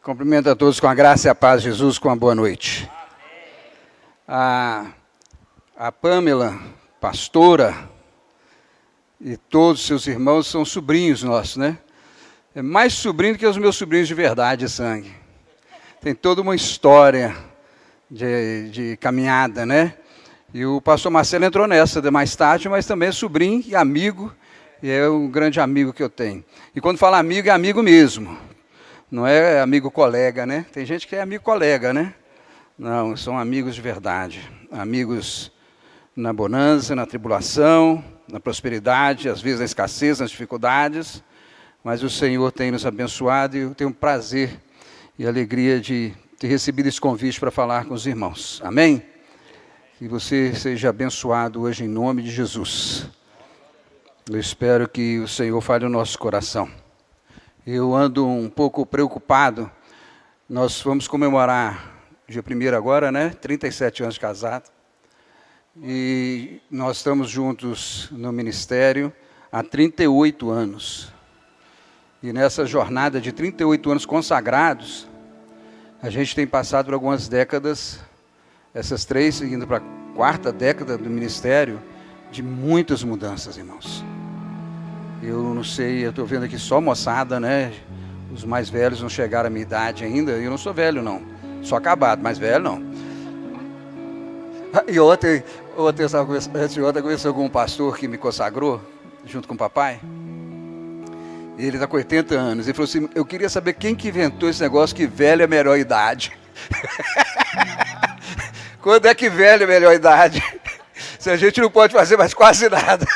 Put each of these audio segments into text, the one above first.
Cumprimento a todos com a graça e a paz de Jesus, com a boa noite. A Pamela, pastora, e todos os seus irmãos são sobrinhos nossos, né? É mais sobrinho do que os meus sobrinhos de verdade, sangue. Tem toda uma história de caminhada, né? E o pastor Marcelo entrou nessa mais tarde, mas também é sobrinho e amigo, e é um grande amigo que eu tenho. E quando fala amigo, é amigo mesmo. Não é amigo colega, né? Tem gente que é amigo colega, né? Não, são amigos de verdade. Amigos na bonança, na tribulação, na prosperidade, às vezes na escassez, nas dificuldades. Mas o Senhor tem nos abençoado e eu tenho prazer e alegria de ter recebido esse convite para falar com os irmãos. Amém? Que você seja abençoado hoje em nome de Jesus. Eu espero que o Senhor fale no nosso coração. Eu ando um pouco preocupado. Nós vamos comemorar, dia 1º agora, né? 37 anos de casado. E nós estamos juntos no ministério há 38 anos. E nessa jornada de 38 anos consagrados, a gente tem passado por algumas décadas, essas 3, indo para a 4ª década do ministério, de muitas mudanças, irmãos. Eu não sei, eu estou vendo aqui só moçada, né? Os mais velhos não chegaram à minha idade ainda. Eu não sou velho, não. Sou acabado, mas velho, não. E ontem eu conversei com um pastor que me consagrou, junto com o papai. Ele está com 80 anos. Ele falou assim, eu queria saber quem que inventou esse negócio que velho é a melhor idade. Quando é que velho é a melhor idade? Se a gente não pode fazer mais quase nada.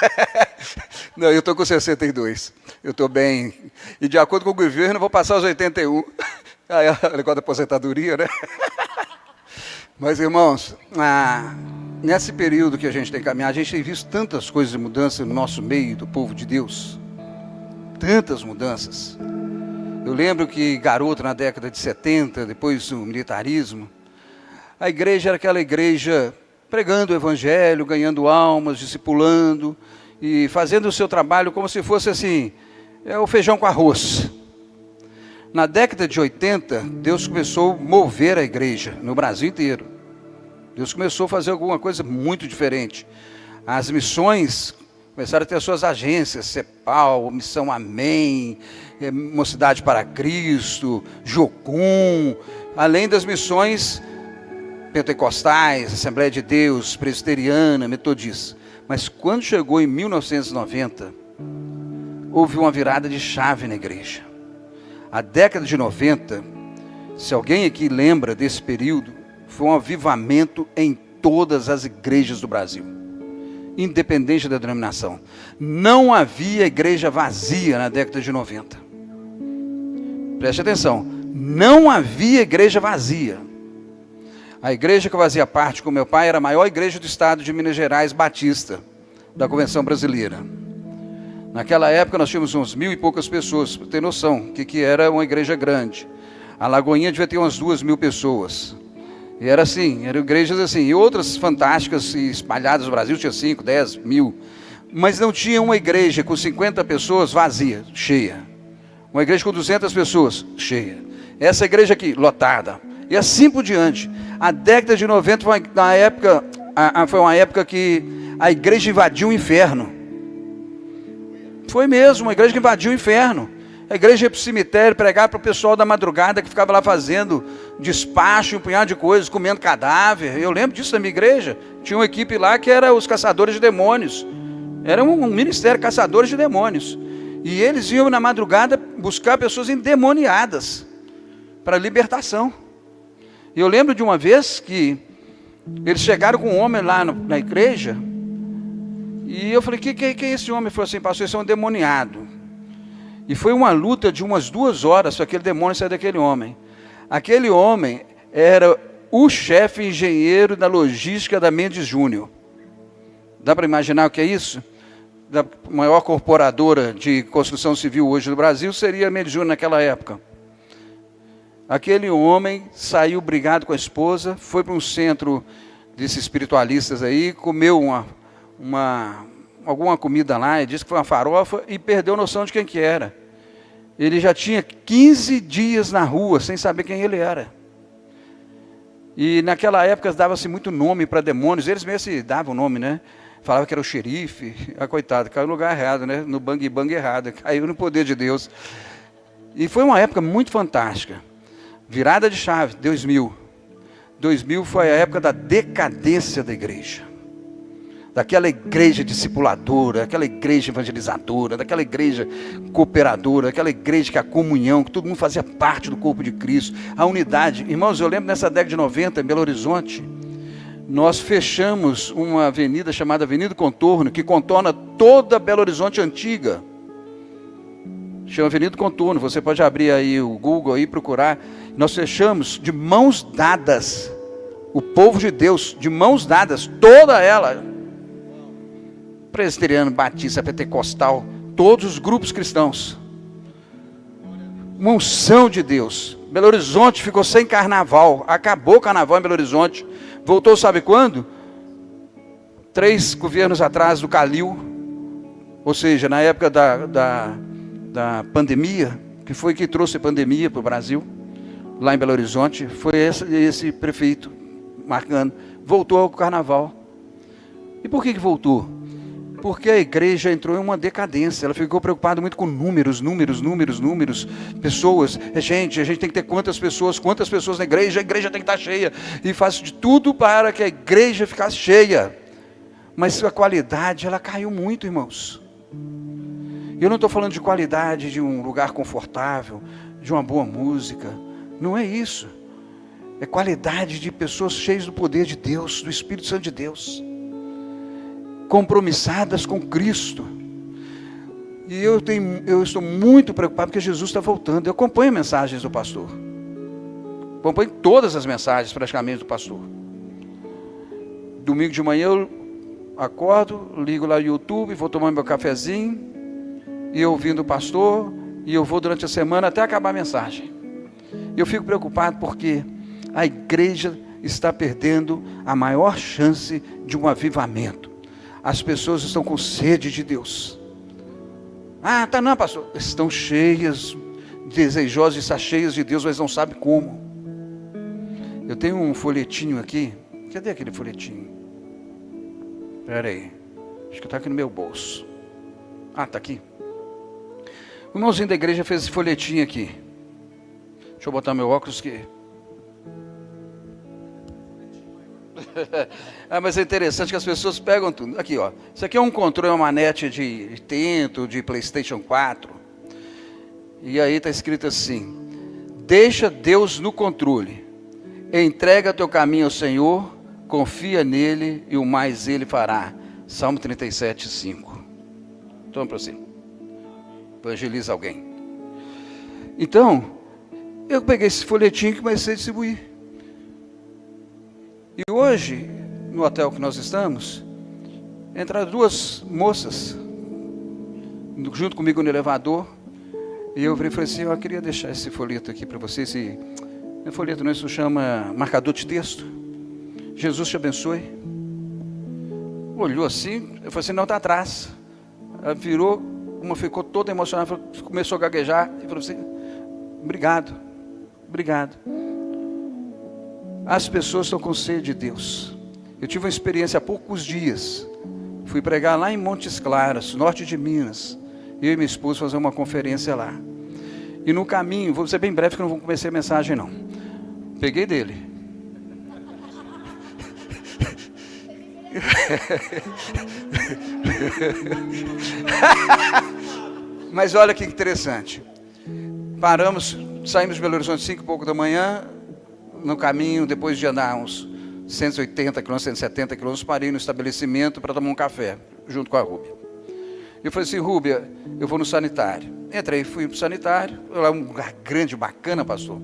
Não, eu estou com 62. Eu estou bem. E de acordo com o governo, eu vou passar os 81. Aí, negócio da aposentadoria, né? Mas, irmãos, nesse período que a gente tem caminhado, a gente tem visto tantas coisas de mudança no nosso meio, do povo de Deus. Tantas mudanças. Eu lembro que, garoto, na década de 70, depois do militarismo, a igreja era aquela igreja pregando o evangelho, ganhando almas, discipulando e fazendo o seu trabalho como se fosse assim, o feijão com arroz. Na década de 80, Deus começou a mover a igreja no Brasil inteiro. Deus começou a fazer alguma coisa muito diferente. As missões começaram a ter as suas agências, CEPAL, Missão Amém, Mocidade para Cristo, Jocum, além das missões pentecostais, Assembleia de Deus, presbiteriana, metodista. Mas quando chegou em 1990, houve uma virada de chave na igreja. A década de 90, se alguém aqui lembra desse período, foi um avivamento em todas as igrejas do Brasil, independente da denominação. Não havia igreja vazia na década de 90. Preste atenção, não havia igreja vazia. A igreja que eu fazia parte com meu pai era a maior igreja do estado de Minas Gerais, Batista, da Convenção Brasileira. Naquela época nós tínhamos uns 1.000 e poucas pessoas, para ter noção, que era uma igreja grande. A Lagoinha devia ter umas 2.000 pessoas. E era assim, eram igrejas assim, e outras fantásticas espalhadas no Brasil, tinha 5, 10 mil. Mas não tinha uma igreja com 50 pessoas vazia, cheia. Uma igreja com 200 pessoas, cheia. Essa igreja aqui, lotada. E assim por diante. A década de 90 foi uma época que a igreja invadiu o inferno. Foi mesmo, uma igreja que invadiu o inferno. A igreja ia para o cemitério pregar para o pessoal da madrugada que ficava lá fazendo despacho, um punhado de coisas, comendo cadáver. Eu lembro disso na minha igreja. Tinha uma equipe lá que era os caçadores de demônios. Era um ministério, caçadores de demônios. E eles iam na madrugada buscar pessoas endemoniadas para libertação. E eu lembro de uma vez que eles chegaram com um homem lá na igreja, e eu falei, que é esse homem? Ele falou assim, pastor, esse é um endemoniado. E foi uma luta de umas 2 horas para aquele demônio sair daquele homem. Aquele homem era o chefe engenheiro da logística da Mendes Júnior. Dá para imaginar o que é isso? Da maior corporadora de construção civil hoje no Brasil seria a Mendes Júnior naquela época. Aquele homem saiu brigado com a esposa, foi para um centro desses espiritualistas aí, comeu alguma comida lá, e disse que foi uma farofa, e perdeu a noção de quem que era. Ele já tinha 15 dias na rua, sem saber quem ele era. E naquela época dava-se muito nome para demônios, eles mesmos se davam nome, né? Falava que era o xerife, coitado, caiu no lugar errado, né? No bang errado, caiu no poder de Deus. E foi uma época muito fantástica. Virada de chave, 2000. 2000 foi a época da decadência da igreja. Daquela igreja discipuladora, aquela igreja evangelizadora, daquela igreja cooperadora, aquela igreja que a comunhão, que todo mundo fazia parte do corpo de Cristo, a unidade. Irmãos, eu lembro nessa década de 90, em Belo Horizonte, nós fechamos uma avenida chamada Avenida Contorno, que contorna toda Belo Horizonte antiga. Chama Avenida Contorno, você pode abrir aí o Google e procurar. Nós fechamos de mãos dadas, o povo de Deus, de mãos dadas, toda ela. Presbiteriano, batista, pentecostal, todos os grupos cristãos. Uma unção de Deus. Belo Horizonte ficou sem carnaval, acabou o carnaval em Belo Horizonte. Voltou sabe quando? 3 governos atrás do Calil, ou seja, na época da pandemia, que foi que trouxe a pandemia para o Brasil, lá em Belo Horizonte, foi esse prefeito marcando, voltou ao carnaval. E por que voltou? Porque a igreja entrou em uma decadência, ela ficou preocupada muito com números, pessoas. Gente, a gente tem que ter quantas pessoas na igreja, a igreja tem que estar cheia. E faz de tudo para que a igreja ficasse cheia. Mas a qualidade, ela caiu muito, irmãos. Eu não estou falando de qualidade de um lugar confortável, de uma boa música. Não é isso. É qualidade de pessoas cheias do poder de Deus, do Espírito Santo de Deus. Compromissadas com Cristo. E eu estou muito preocupado porque Jesus está voltando. Eu acompanho mensagens do pastor. Acompanho todas as mensagens praticamente do pastor. Domingo de manhã eu acordo, ligo lá no YouTube, vou tomar meu cafezinho, e ouvindo o pastor, e eu vou durante a semana até acabar a mensagem. Eu fico preocupado porque a igreja está perdendo a maior chance de um avivamento. As pessoas estão com sede de Deus. Tá não, pastor. Estão cheias, desejosas de estar cheias de Deus, mas não sabem como. Eu tenho um folhetinho aqui. Cadê aquele folhetinho? Espera aí. Acho que está aqui no meu bolso. Está aqui. O irmãozinho da igreja fez esse folhetinho aqui. Deixa eu botar meu óculos que... mas é interessante que as pessoas pegam tudo. Aqui, ó. Isso aqui é um controle, uma manete de Tento, de PlayStation 4. E aí está escrito assim: deixa Deus no controle. Entrega teu caminho ao Senhor, confia nele e o mais ele fará. Salmo 37, 5. Toma para você. Evangeliza alguém. Então, eu peguei esse folhetinho que comecei a distribuir. E hoje, no hotel que nós estamos, entraram 2 moças, junto comigo no elevador, e eu falei assim: eu queria deixar esse folheto aqui para vocês. Não é folheto não, isso chama marcador de texto. Jesus te abençoe. Olhou assim, eu falei assim: não, está atrás. Ela virou, uma ficou toda emocionada, começou a gaguejar, e falou assim: obrigado. As pessoas estão com sede de Deus. Eu tive uma experiência há poucos dias. Fui pregar lá em Montes Claros, norte de Minas. Eu e minha esposa fazer uma conferência lá. E no caminho, vou ser bem breve que eu não vou começar a mensagem não. Peguei dele. Mas olha que interessante. Saímos de Belo Horizonte 5 e pouco da manhã. No caminho, depois de andar uns 180 km, 170 km, parei no estabelecimento para tomar um café, junto com a Rúbia. Eu falei assim: Rúbia, eu vou no sanitário. Entrei, fui para o sanitário, lá um lugar grande, bacana, pastor.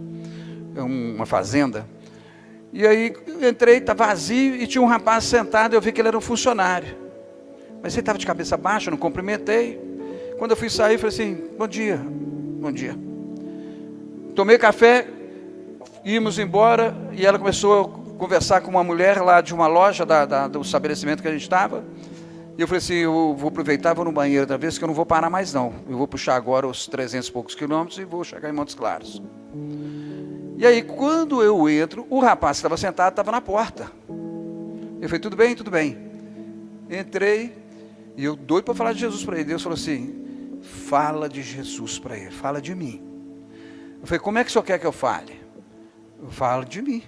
É uma fazenda. E aí, entrei, estava vazio, e tinha um rapaz sentado, eu vi que ele era um funcionário. Mas ele estava de cabeça baixa, eu não cumprimentei. Quando eu fui sair, falei assim: bom dia. Tomei café, íamos embora, e ela começou a conversar com uma mulher lá de uma loja do estabelecimento que a gente estava. E eu falei assim, eu vou aproveitar, vou no banheiro outra vez, que eu não vou parar mais não. Eu vou puxar agora os 300 e poucos quilômetros e vou chegar em Montes Claros. E aí, quando eu entro, o rapaz que estava sentado estava na porta. Eu falei, tudo bem, tudo bem. Entrei, e eu doido para falar de Jesus para ele. Deus falou assim, fala de Jesus para ele, fala de mim. Eu falei, como é que o senhor quer que eu fale? Eu falo de mim.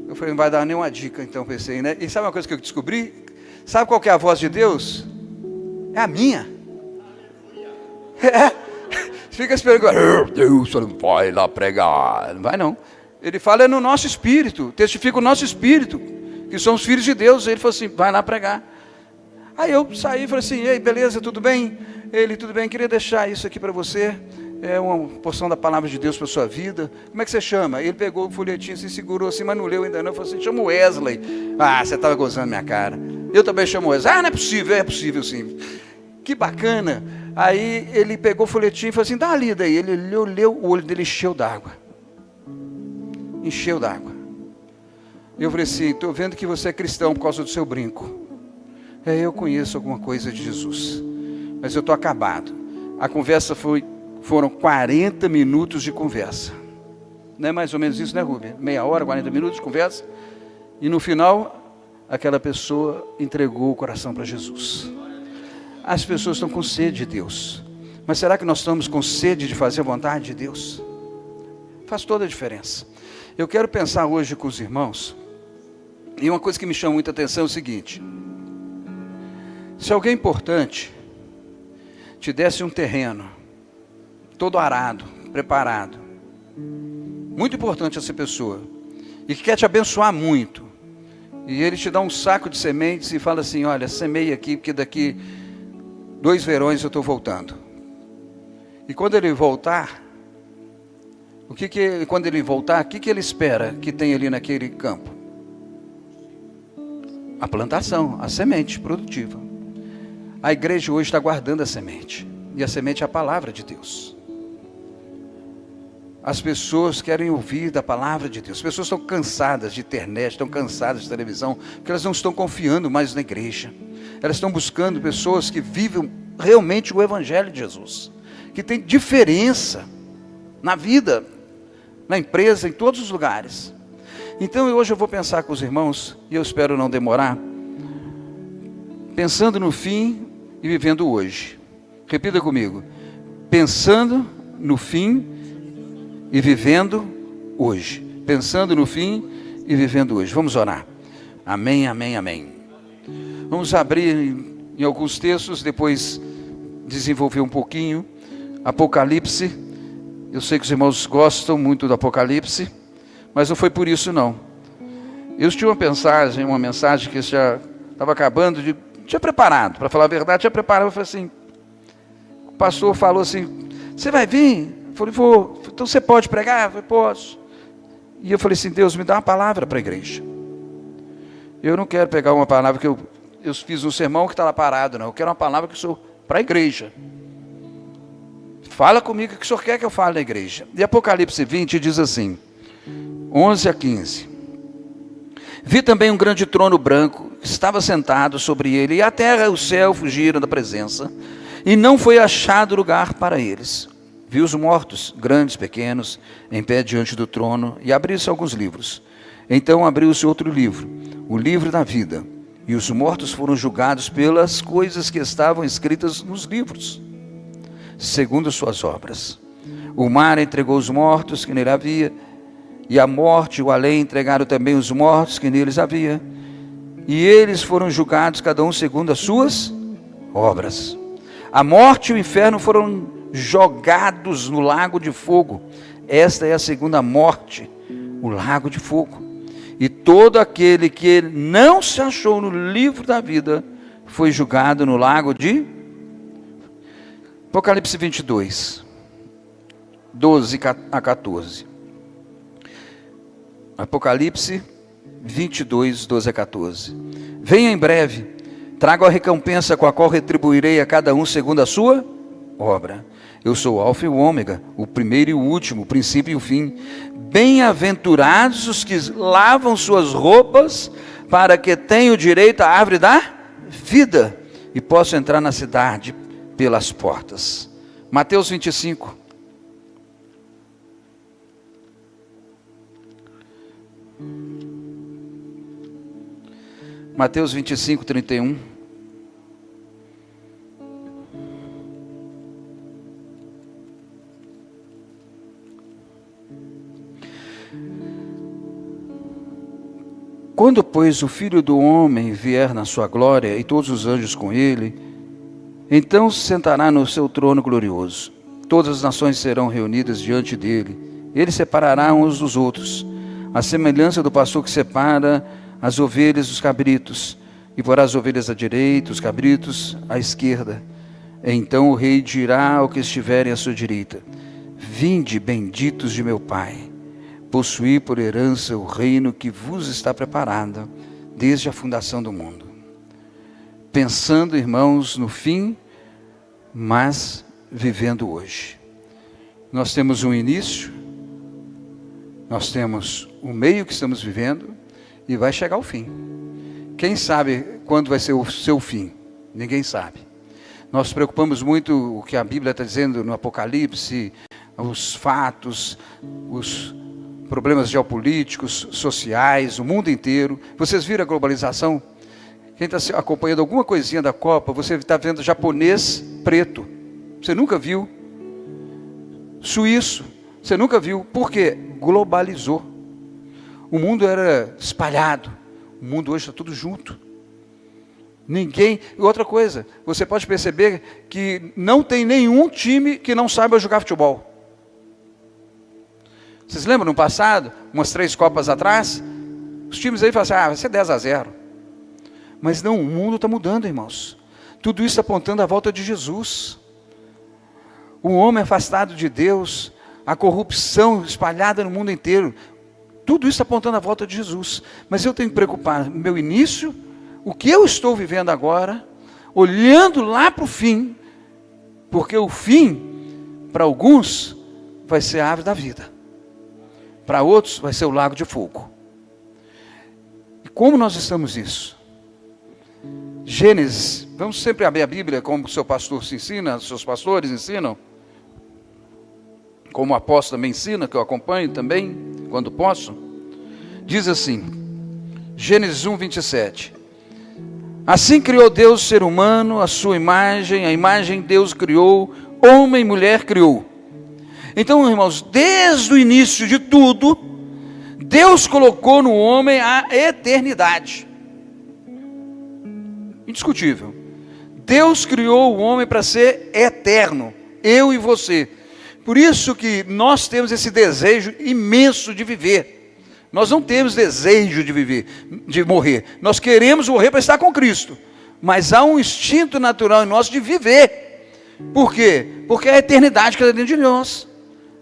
Eu falei, não vai dar nenhuma dica, então pensei, né? E sabe uma coisa que eu descobri? Sabe qual que é a voz de Deus? É a minha. É. Fica esperando, Deus, você não vai lá pregar. Não vai não. Ele fala é no nosso espírito, testifica o nosso espírito, que somos filhos de Deus. Ele falou assim, vai lá pregar. Aí eu saí e falei assim, ei, beleza, tudo bem? Ele, tudo bem, queria deixar isso aqui para você. É uma porção da palavra de Deus para a sua vida. Como é que você chama? Ele pegou o folhetinho, se segurou assim, mas não leu ainda não. Eu falei assim, chama Wesley. Ah, você estava gozando minha cara. Eu também chamo Wesley. Ah, não é possível sim. Que bacana. Aí ele pegou o folhetinho e falou assim, dá uma lida aí. Ele leu, o olho dele encheu d'água. Encheu d'água. Eu falei assim, estou vendo que você é cristão por causa do seu brinco. Eu conheço alguma coisa de Jesus, mas eu estou acabado. A conversa foram 40 minutos de conversa. Não é mais ou menos isso, né, Rubem? Meia hora, 40 minutos de conversa. E no final, aquela pessoa entregou o coração para Jesus. As pessoas estão com sede de Deus. Mas será que nós estamos com sede de fazer a vontade de Deus? Faz toda a diferença. Eu quero pensar hoje com os irmãos. E uma coisa que me chama muita atenção é o seguinte. Se alguém importante te desse um terreno todo arado, preparado, muito importante essa pessoa, e que quer te abençoar muito, e ele te dá um saco de sementes e fala assim, olha, semeia aqui, porque daqui 2 verões eu estou voltando. E quando ele voltar, o que ele espera que tem ali naquele campo? A plantação, a semente produtiva. A igreja hoje está guardando a semente, e a semente é a palavra de Deus. As pessoas querem ouvir da palavra de Deus. As pessoas estão cansadas de internet, estão cansadas de televisão, porque elas não estão confiando mais na igreja. Elas estão buscando pessoas que vivem realmente o evangelho de Jesus, que tem diferença na vida, na empresa, em todos os lugares. Então hoje eu vou pensar com os irmãos, e eu espero não demorar, pensando no fim e vivendo hoje. Repita comigo, pensando no fim e vivendo hoje. Pensando no fim e vivendo hoje. Vamos orar. Amém, amém, amém. Vamos abrir em alguns textos, depois desenvolver um pouquinho. Apocalipse. Eu sei que os irmãos gostam muito do Apocalipse, mas não foi por isso não. Eu tinha uma mensagem que já estava acabando de... Tinha preparado, para falar a verdade, tinha preparado. Eu falei assim, o pastor falou assim, você vai vir? Eu falei, vou. Então você pode pregar? Eu falei, posso. E eu falei assim, Deus, me dá uma palavra para a igreja. Eu não quero pegar uma palavra que eu fiz um sermão que está lá parado, não. Eu quero uma palavra que eu sou para a igreja. Fala comigo o que o senhor quer que eu fale na igreja. E Apocalipse 20 diz assim, 11 a 15. Vi também um grande trono branco, que estava sentado sobre ele, e a terra e o céu fugiram da presença, e não foi achado lugar para eles. Vi os mortos, grandes, pequenos, em pé diante do trono, e abriu-se alguns livros. Então abriu-se outro livro, o livro da vida, e os mortos foram julgados pelas coisas que estavam escritas nos livros, segundo suas obras. O mar entregou os mortos que nele havia, e a morte e o além entregaram também os mortos que neles havia. E eles foram julgados, cada um segundo as suas obras. A morte e o inferno foram jogados no lago de fogo. Esta é a segunda morte, o lago de fogo. E todo aquele que não se achou no livro da vida foi julgado no lago de... Apocalipse 22, 12 a 14. Apocalipse 22, 12 a 14. Venha em breve, trago a recompensa com a qual retribuirei a cada um segundo a sua obra. Eu sou o Alfa e o Ômega, o primeiro e o último, o princípio e o fim. Bem-aventurados os que lavam suas roupas, para que tenham direito à árvore da vida e posso entrar na cidade pelas portas. Mateus 25. Mateus 25, 31. Quando, pois, o Filho do Homem vier na sua glória e todos os anjos com ele, então se sentará no seu trono glorioso. Todas as nações serão reunidas diante dele. Ele separará uns dos outros, a semelhança do pastor que separa as ovelhas dos cabritos, e porá as ovelhas à direita, os cabritos à esquerda. Então o rei dirá ao que estiverem à sua direita: vinde, benditos de meu Pai, possuí por herança o reino que vos está preparado desde a fundação do mundo. Pensando, irmãos, no fim, mas vivendo hoje. Nós temos um início, nós temos um meio que estamos vivendo e vai chegar o fim. Quem sabe quando vai ser o seu fim? Ninguém sabe. Nós preocupamos muito o que a Bíblia está dizendo no Apocalipse, os fatos, os problemas geopolíticos, sociais, o mundo inteiro. Vocês viram a globalização? Quem está acompanhando alguma coisinha da Copa, você está vendo japonês preto. Você nunca viu? Suíço, você nunca viu. Por quê? Globalizou. O mundo era espalhado. O mundo hoje está tudo junto. Ninguém... Outra coisa, você pode perceber que não tem nenhum time que não saiba jogar futebol. Vocês lembram no passado, umas 3 Copas atrás, os times aí falavam assim, vai ser 10-0. Mas não, o mundo está mudando, irmãos. Tudo isso apontando à volta de Jesus. O homem afastado de Deus, a corrupção espalhada no mundo inteiro, tudo isso apontando à volta de Jesus. Mas eu tenho que preocupar no meu início, o que eu estou vivendo agora, olhando lá para o fim, porque o fim, para alguns, vai ser a árvore da vida. Para outros vai ser o lago de fogo. E como nós estamos nisso? Gênesis, vamos sempre abrir a Bíblia como o seu pastor se ensina, os seus pastores ensinam, como o apóstolo também ensina, que eu acompanho também, quando posso. Diz assim, Gênesis 1, 27. Assim criou Deus o ser humano, a sua imagem, a imagem de Deus criou, homem e mulher criou. Então, irmãos, desde o início de tudo, Deus colocou no homem a eternidade. Indiscutível. Deus criou o homem para ser eterno, eu e você. Por isso que nós temos esse desejo imenso de viver. Nós não temos desejo de viver, de morrer. Nós queremos morrer para estar com Cristo. Mas há um instinto natural em nós de viver. Por quê? Porque é a eternidade que está dentro de nós.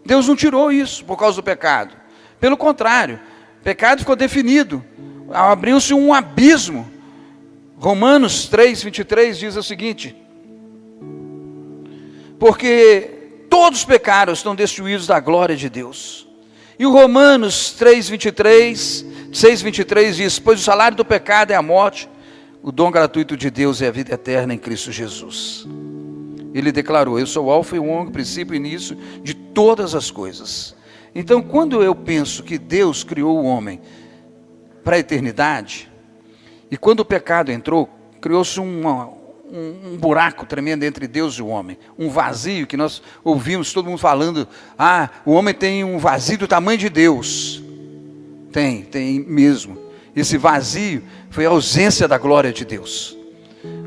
Deus não tirou isso por causa do pecado. Pelo contrário, o pecado ficou definido. Abriu-se um abismo. Romanos 3, 23 diz o seguinte: porque todos os pecados estão destituídos da glória de Deus. E o Romanos 3, 23, 6, 23 diz: pois o salário do pecado é a morte, o dom gratuito de Deus é a vida eterna em Cristo Jesus. Ele declarou: eu sou o alfa e o ômega, o princípio e início de todas as coisas. Então, quando eu penso que Deus criou o homem para a eternidade, e quando o pecado entrou, criou-se um buraco tremendo entre Deus e o homem, um vazio que nós ouvimos todo mundo falando, o homem tem um vazio do tamanho de Deus. Tem mesmo. Esse vazio foi a ausência da glória de Deus.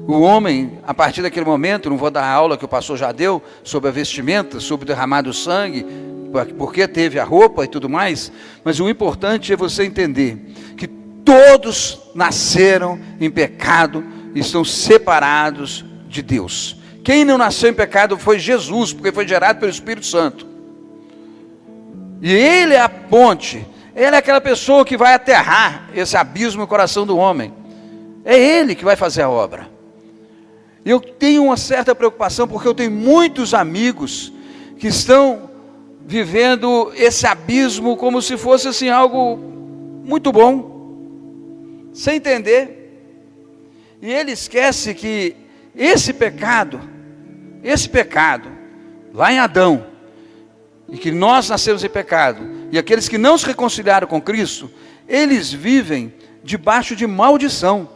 O homem, a partir daquele momento, não vou dar a aula que o pastor já deu, sobre a vestimenta, sobre o derramado sangue, porque teve a roupa e tudo mais, mas o importante é você entender que todos nasceram em pecado, estão separados de Deus. Quem não nasceu em pecado foi Jesus, porque foi gerado pelo Espírito Santo. E Ele é a ponte, Ele é aquela pessoa que vai aterrar esse abismo no coração do homem. É Ele que vai fazer a obra. Eu tenho uma certa preocupação, porque eu tenho muitos amigos que estão vivendo esse abismo como se fosse assim algo muito bom, sem entender E ele esquece que esse pecado, lá em Adão, e que nós nascemos em pecado, e aqueles que não se reconciliaram com Cristo, eles vivem debaixo de maldição.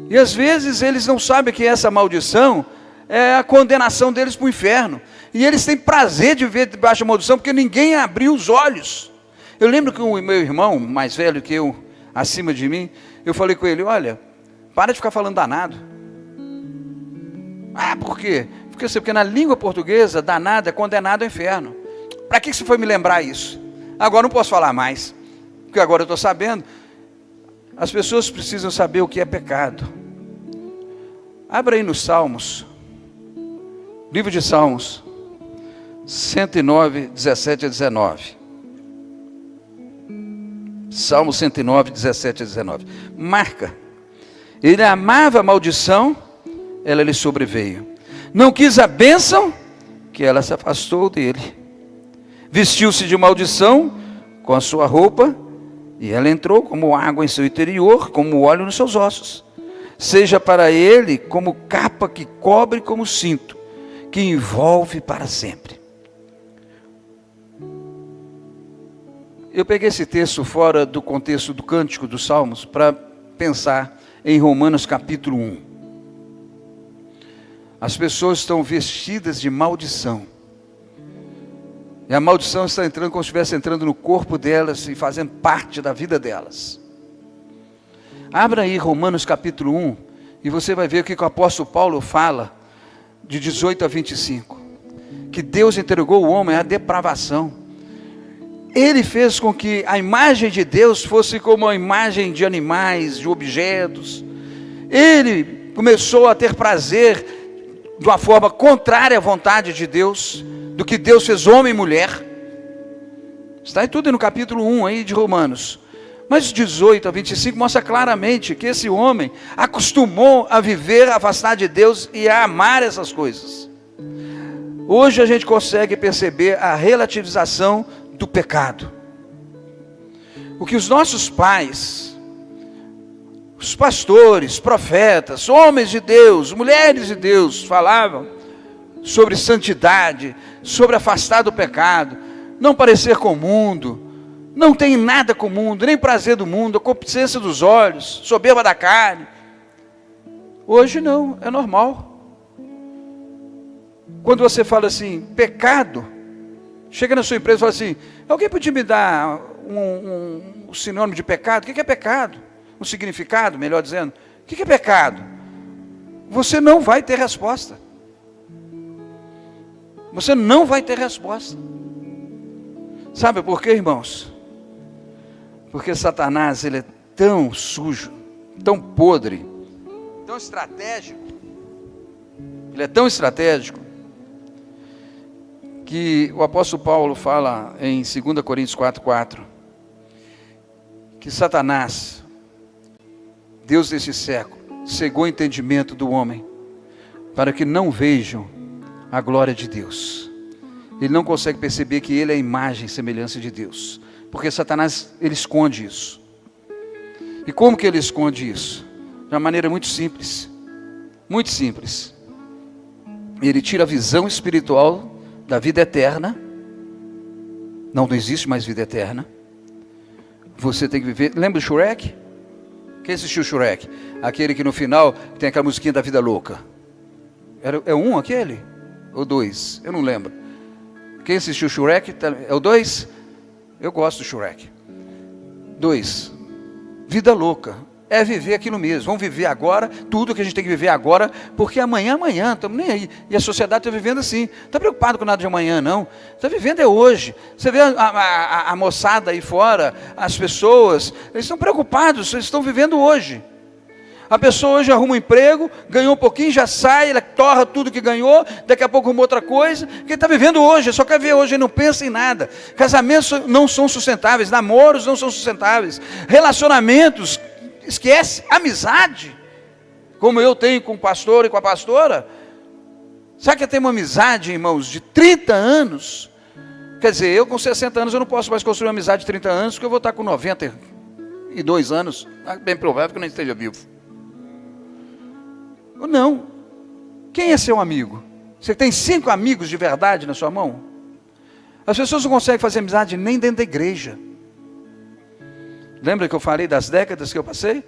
E às vezes eles não sabem que essa maldição é a condenação deles para o inferno. E eles têm prazer de ver debaixo da maldição, porque ninguém abriu os olhos. Eu lembro que o meu irmão, mais velho que eu, acima de mim, eu falei com ele, olha, para de ficar falando danado. Ah, por quê? Porque na língua portuguesa, danado é condenado ao inferno. Para que você foi me lembrar isso? Agora não posso falar mais, porque agora eu estou sabendo. As pessoas precisam saber o que é pecado. Abra aí nos Salmos, livro de Salmos, 109, 17 a 19. Salmo 109, 17 a 19. Marca. Ele amava a maldição, ela lhe sobreveio. Não quis a bênção, que ela se afastou dele. Vestiu-se de maldição com a sua roupa, e ela entrou como água em seu interior, como óleo nos seus ossos. Seja para ele como capa que cobre, como cinto, que envolve para sempre. Eu peguei esse texto fora do contexto do Cântico dos Salmos para pensar em Romanos capítulo 1. As pessoas estão vestidas de maldição. E a maldição está entrando como se estivesse entrando no corpo delas e fazendo parte da vida delas. Abra aí Romanos capítulo 1 e você vai ver o que o apóstolo Paulo fala de 18 a 25. Que Deus entregou o homem à depravação. Ele fez com que a imagem de Deus fosse como a imagem de animais, de objetos. Ele começou a ter prazer de uma forma contrária à vontade de Deus, do que Deus fez homem e mulher. Está em tudo no capítulo 1 aí de Romanos. Mas 18 a 25 mostra claramente que esse homem acostumou a viver afastado de Deus e a amar essas coisas. Hoje a gente consegue perceber a relativização do pecado. O que os nossos pais, os pastores, profetas, homens de Deus, mulheres de Deus falavam sobre santidade, sobre afastar do pecado, não parecer com o mundo, não tem nada com o mundo, nem prazer do mundo, a concupiscência dos olhos, soberba da carne. Hoje não, é normal. Quando você fala assim, pecado, chega na sua empresa e fala assim, alguém pode me dar um sinônimo de pecado? O que é pecado? Um significado, melhor dizendo. O que é pecado? Você não vai ter resposta. Você não vai ter resposta. Sabe por quê, irmãos? Porque Satanás, ele é tão sujo, tão podre, tão estratégico. Ele é tão estratégico que o apóstolo Paulo fala em 2 Coríntios 4:4 que Satanás, Deus desse século, cegou o entendimento do homem para que não vejam a glória de Deus. Ele não consegue perceber que ele é a imagem e semelhança de Deus, porque Satanás, ele esconde isso. E como que ele esconde isso? De uma maneira muito simples, muito simples. Ele tira a visão espiritual da vida eterna. Não existe mais vida eterna. Você tem que viver. Lembra do Shrek? Quem assistiu o Shrek? Aquele que no final tem aquela musiquinha da vida louca. É um aquele? Ou dois? Eu não lembro. Quem assistiu o Shrek? É o 2? Eu gosto do Shrek. 2. Vida louca. É viver aquilo mesmo. Vamos viver agora, tudo que a gente tem que viver agora, porque amanhã, estamos nem aí. E a sociedade está vivendo assim. Não está preocupado com nada de amanhã, não. Está vivendo é hoje. Você vê a moçada aí fora, as pessoas, eles estão preocupados, eles estão vivendo hoje. A pessoa hoje arruma um emprego, ganhou um pouquinho, já sai, ela torra tudo que ganhou, daqui a pouco arruma outra coisa, porque está vivendo hoje, só quer ver hoje, não pensa em nada. Casamentos não são sustentáveis, namoros não são sustentáveis, relacionamentos, esquece, amizade, como eu tenho com o pastor e com a pastora. Sabe que eu tenho uma amizade, irmãos, de 30 anos? Quer dizer, eu com 60 anos eu não posso mais construir uma amizade de 30 anos, porque eu vou estar com 92 anos, é bem provável que eu não esteja vivo. Não. Quem é seu amigo? Você tem 5 amigos de verdade na sua mão? As pessoas não conseguem fazer amizade nem dentro da igreja. Lembra que eu falei das décadas que eu passei?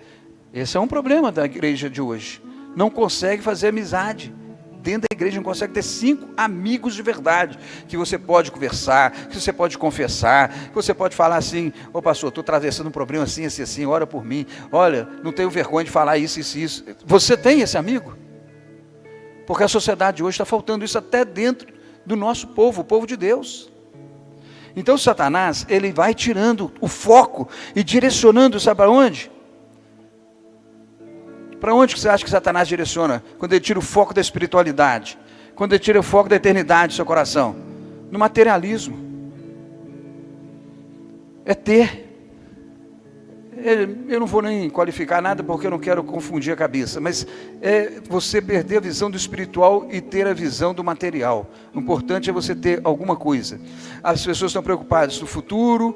Esse é um problema da igreja de hoje. Não consegue fazer amizade. Dentro da igreja não consegue ter 5 amigos de verdade, que você pode conversar, que você pode confessar, que você pode falar assim: ô pastor, estou atravessando um problema assim, assim, assim, ora por mim, olha, não tenho vergonha de falar isso, isso, isso. Você tem esse amigo? Porque a sociedade hoje está faltando isso até dentro do nosso povo, o povo de Deus. Então Satanás, ele vai tirando o foco e direcionando, sabe para onde? Para onde que você acha que Satanás direciona? Quando ele tira o foco da espiritualidade. Quando ele tira o foco da eternidade do seu coração. No materialismo. É ter. Eu não vou nem qualificar nada porque eu não quero confundir a cabeça. Mas é você perder a visão do espiritual e ter a visão do material. O importante é você ter alguma coisa. As pessoas estão preocupadas no futuro.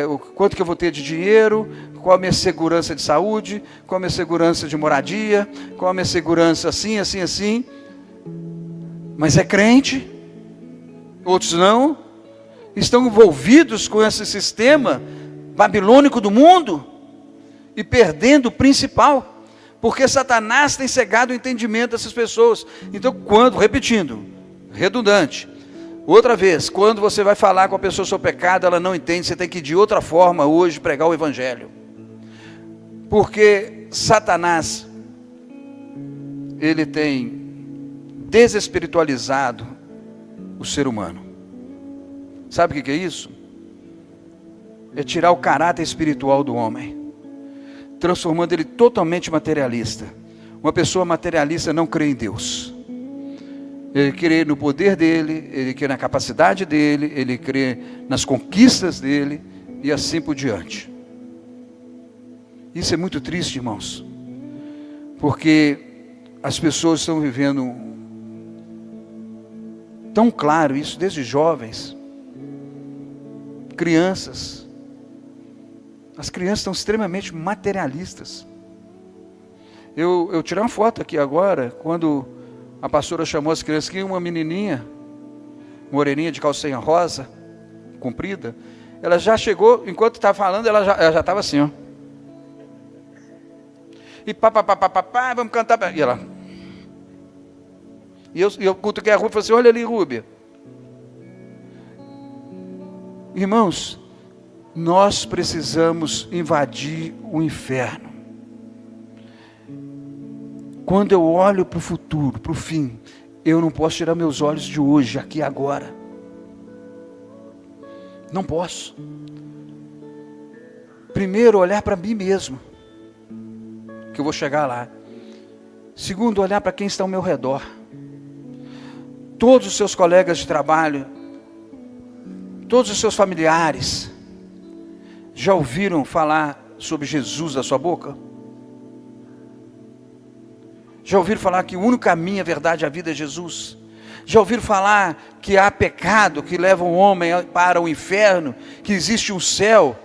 O quanto que eu vou ter de dinheiro, qual a minha segurança de saúde, qual a minha segurança de moradia, qual a minha segurança assim, assim, assim. Mas é crente, outros não, estão envolvidos com esse sistema babilônico do mundo e perdendo o principal, porque Satanás tem cegado o entendimento dessas pessoas. Então, repetindo, redundante, outra vez, quando você vai falar com a pessoa sobre pecado, ela não entende, você tem que de outra forma hoje pregar o evangelho. Porque Satanás, ele tem desespiritualizado o ser humano. Sabe o que é isso? É tirar o caráter espiritual do homem, transformando ele totalmente materialista. Uma pessoa materialista não crê em Deus. Ele crê no poder dele, ele crê na capacidade dele, ele crê nas conquistas dele e assim por diante. Isso é muito triste, irmãos, porque as pessoas estão vivendo tão claro isso desde jovens, crianças. As crianças estão extremamente materialistas. Eu tirei uma foto aqui agora, quando a pastora chamou as crianças aqui, uma menininha, moreninha de calcinha rosa, comprida, ela já chegou, enquanto estava falando, ela já estava assim, ó. E pá, vamos cantar. E ela. E eu cutuquei a Rúbia e falei assim: olha ali, Rúbia. Irmãos, nós precisamos invadir o inferno. Quando eu olho para o futuro, para o fim, eu não posso tirar meus olhos de hoje, aqui e agora. Não posso. Primeiro, olhar para mim mesmo, que eu vou chegar lá. Segundo, olhar para quem está ao meu redor. Todos os seus colegas de trabalho, todos os seus familiares, já ouviram falar sobre Jesus da sua boca? Já ouviram falar que o único caminho, a verdade e a vida é Jesus? Já ouviram falar que há pecado que leva o homem para o inferno, que existe um céu?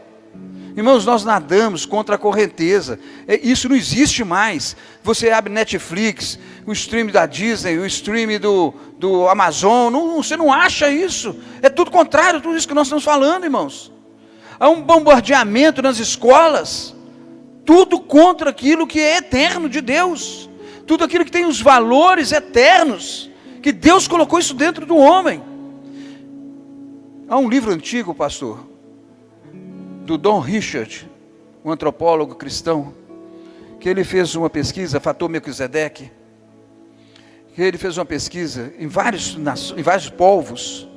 Irmãos, nós nadamos contra a correnteza. Isso não existe mais. Você abre Netflix, o stream da Disney, o stream do Amazon, você não acha isso. É tudo contrário, tudo isso que nós estamos falando, irmãos. Há um bombardeamento nas escolas, tudo contra aquilo que é eterno de Deus, tudo aquilo que tem os valores eternos, que Deus colocou isso dentro do homem. Há um livro antigo, pastor, do Don Richard, um antropólogo cristão, que ele fez uma pesquisa, Fator Melquisedeque, que ele fez uma pesquisa em vários povos,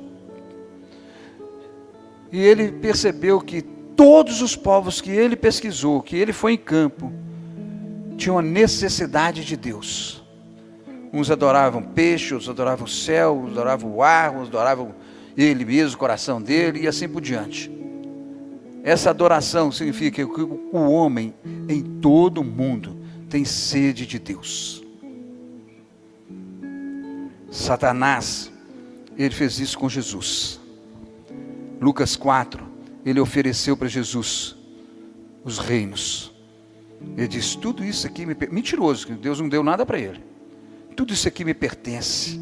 e ele percebeu que todos os povos que ele pesquisou, que ele foi em campo, tinham a necessidade de Deus. Uns adoravam peixe, outros adoravam o céu, outros adoravam o ar, outros adoravam ele mesmo, o coração dele, e assim por diante. Essa adoração significa que o homem em todo o mundo tem sede de Deus. Satanás, ele fez isso com Jesus. Lucas 4, ele ofereceu para Jesus os reinos. Ele disse: tudo isso aqui, mentiroso, que Deus não deu nada para ele. Tudo isso aqui me pertence.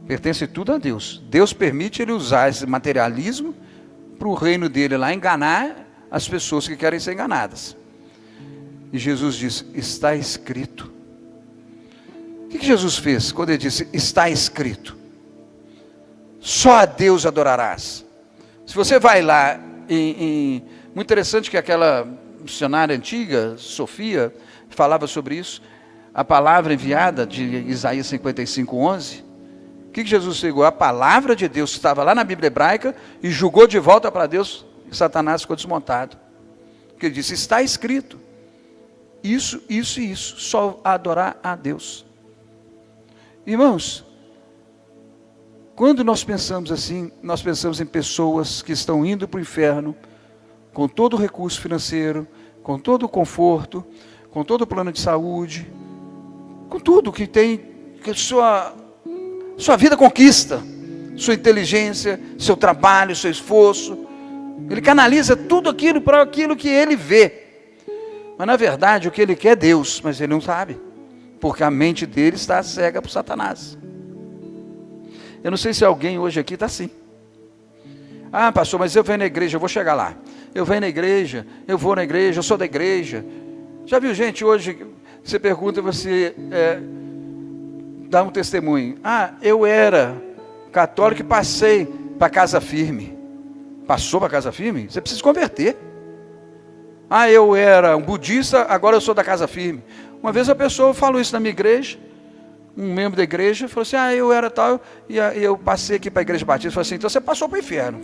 Pertence tudo a Deus. Deus permite ele usar esse materialismo para o reino dele lá enganar as pessoas que querem ser enganadas. E Jesus diz, está escrito. O que Jesus fez quando ele disse, está escrito? Só a Deus adorarás. Se você vai lá, muito interessante que aquela missionária antiga, Sofia, falava sobre isso, a palavra enviada de Isaías 55:11, o que Jesus pegou? A palavra de Deus que estava lá na Bíblia hebraica e julgou de volta para Deus, e Satanás ficou desmontado. Porque ele disse, está escrito, isso, isso e isso, só adorar a Deus. Irmãos, quando nós pensamos assim, nós pensamos em pessoas que estão indo para o inferno, com todo o recurso financeiro, com todo o conforto, com todo o plano de saúde, com tudo que tem, que sua vida conquista, sua inteligência, seu trabalho, seu esforço. Ele canaliza tudo aquilo para aquilo que ele vê. Mas na verdade o que ele quer é Deus, mas ele não sabe. Porque a mente dele está cega para o Satanás. Eu não sei se alguém hoje aqui está assim. Ah, pastor, mas eu venho na igreja, eu vou chegar lá. Eu venho na igreja, eu vou na igreja, eu sou da igreja. Já viu gente hoje, você pergunta, você dá um testemunho. Ah, eu era católico e passei para casa firme. Passou para casa firme? Você precisa se converter. Ah, eu era um budista, agora eu sou da casa firme. Uma vez a pessoa falou isso na minha igreja, um membro da igreja, falou assim, ah, eu era tal, e eu passei aqui para a igreja batista, falou assim, então você passou para o inferno.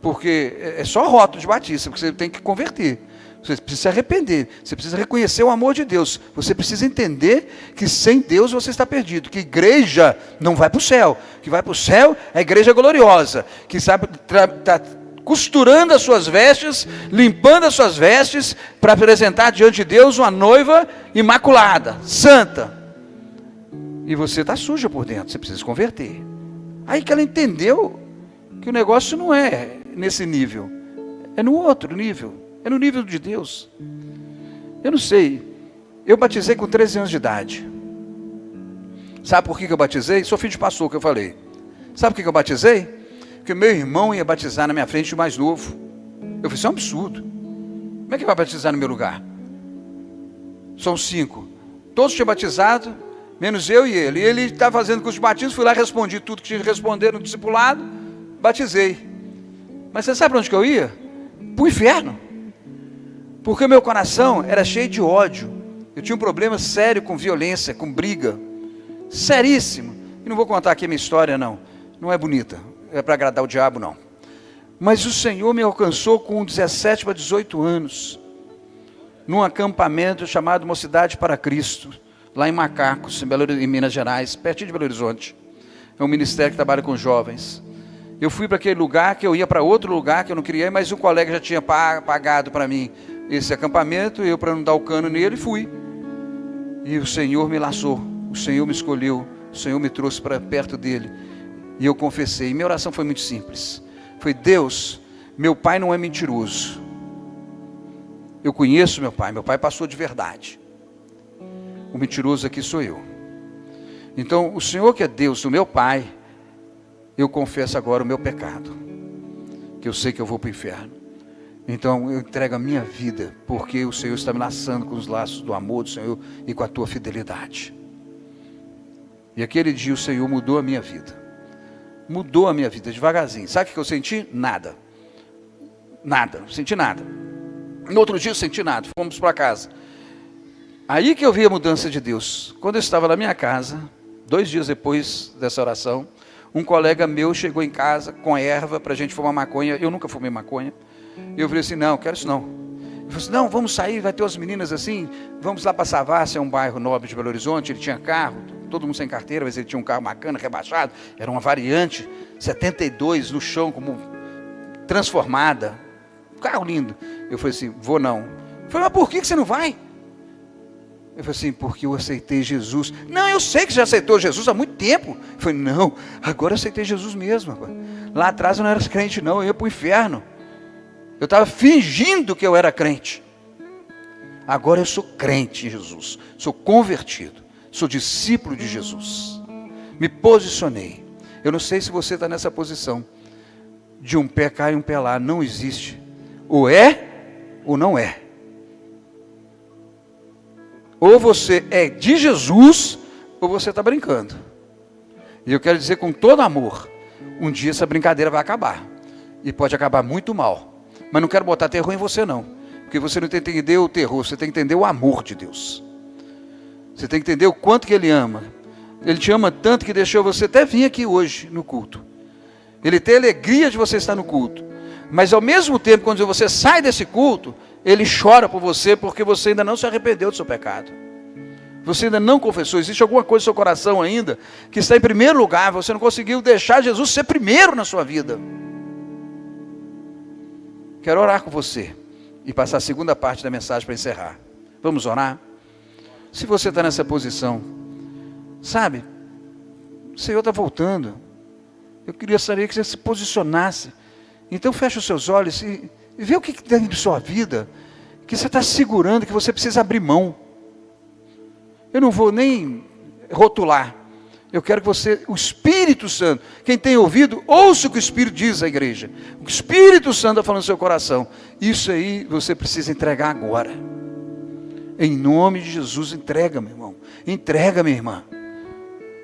Porque é só rótulo de batista, porque você tem que converter. Você precisa se arrepender, você precisa reconhecer o amor de Deus, você precisa entender que sem Deus você está perdido, que igreja não vai para o céu, que vai para o céu é a igreja gloriosa, que sabe está costurando as suas vestes, limpando as suas vestes, para apresentar diante de Deus uma noiva imaculada, santa, e você está sujo por dentro, você precisa se converter. Aí que ela entendeu que o negócio não é nesse nível, é no outro nível, é no nível de Deus. Eu não sei, eu batizei com 13 anos de idade. Sabe por que eu batizei? Sou filho de pastor, que eu falei. Sabe por que eu batizei? Porque meu irmão ia batizar na minha frente, o mais novo. Eu falei, isso é um absurdo. Como é que vai batizar no meu lugar? São 5. Todos tinham batizado, menos eu e ele. E ele estava fazendo curso de batismo, fui lá, respondi tudo que tinha que responder no discipulado, batizei. Mas você sabe para onde que eu ia? Para o inferno. Porque o meu coração era cheio de ódio. Eu tinha um problema sério com violência, com briga. Seríssimo. E não vou contar aqui a minha história, não. Não é bonita. É para agradar o diabo, não. Mas o Senhor me alcançou com 17 para 18 anos. Num acampamento chamado Mocidade para Cristo. Lá em Macacos, em Minas Gerais, pertinho de Belo Horizonte. É um ministério que trabalha com jovens. Eu fui para aquele lugar, que eu ia para outro lugar, que eu não queria ir, mas um colega já tinha pagado para mim esse acampamento, eu, para não dar o cano nele, fui. E o Senhor me laçou, o Senhor me escolheu, o Senhor me trouxe para perto dele. E eu confessei, minha oração foi muito simples. Foi, Deus, meu pai não é mentiroso. Eu conheço meu pai passou de verdade. O mentiroso aqui sou eu. Então, o Senhor que é Deus do meu pai, eu confesso agora o meu pecado, que eu sei que eu vou para o inferno. Então eu entrego a minha vida, porque o Senhor está me laçando com os laços do amor do Senhor e com a tua fidelidade. E aquele dia o Senhor mudou a minha vida. Mudou a minha vida devagarzinho. Sabe o que eu senti? Nada. Nada, não senti nada. No outro dia eu senti nada, fomos para casa. Aí que eu vi a mudança de Deus. Quando eu estava na minha casa, 2 dias depois dessa oração, um colega meu chegou em casa com erva para a gente fumar maconha. Eu nunca fumei maconha. Eu falei assim, não, quero isso não. Ele falou assim, não, vamos sair, vai ter umas meninas assim, vamos lá para Savassi, é um bairro nobre de Belo Horizonte. Ele tinha carro, todo mundo sem carteira, mas ele tinha um carro bacana, rebaixado. Era uma variante, 72 no chão, como transformada. Um carro lindo. Eu falei assim, vou não. Eu falei, mas por que você não vai? Eu falei assim, porque eu aceitei Jesus. Não, eu sei que você já aceitou Jesus há muito tempo. Eu falei, não, agora eu aceitei Jesus mesmo. Agora. Lá atrás eu não era crente não, eu ia para o inferno. Eu estava fingindo que eu era crente. Agora eu sou crente em Jesus, sou convertido. sou discípulo de Jesus. Me posicionei. Eu não sei se você está nessa posição. De um pé cá e um pé lá. Não existe. Ou é, ou não é. Ou você é de Jesus, ou você está brincando. E eu quero dizer com todo amor, um dia essa brincadeira vai acabar. E pode acabar muito mal. Mas não quero botar terror em você não. Porque você não tem que entender o terror, você tem que entender o amor de Deus. Você tem que entender o quanto que Ele ama. Ele te ama tanto que deixou você até vir aqui hoje no culto. Ele tem alegria de você estar no culto. Mas ao mesmo tempo, quando você sai desse culto, Ele chora por você porque você ainda não se arrependeu do seu pecado. Você ainda não confessou. Existe alguma coisa no seu coração ainda que está em primeiro lugar. Você não conseguiu deixar Jesus ser primeiro na sua vida. Quero orar com você e passar a segunda parte da mensagem para encerrar. Vamos orar? Se você está nessa posição, sabe, o Senhor está voltando. Eu queria saber que você se posicionasse. Então feche os seus olhos e vê o que tem de sua vida, que você está segurando, que você precisa abrir mão. Eu não vou nem rotular. Eu quero que você, o Espírito Santo, quem tem ouvido, ouça o que o Espírito diz à igreja. O que o Espírito Santo está falando no seu coração. Isso aí você precisa entregar agora. Em nome de Jesus, entrega, meu irmão. Entrega, minha irmã.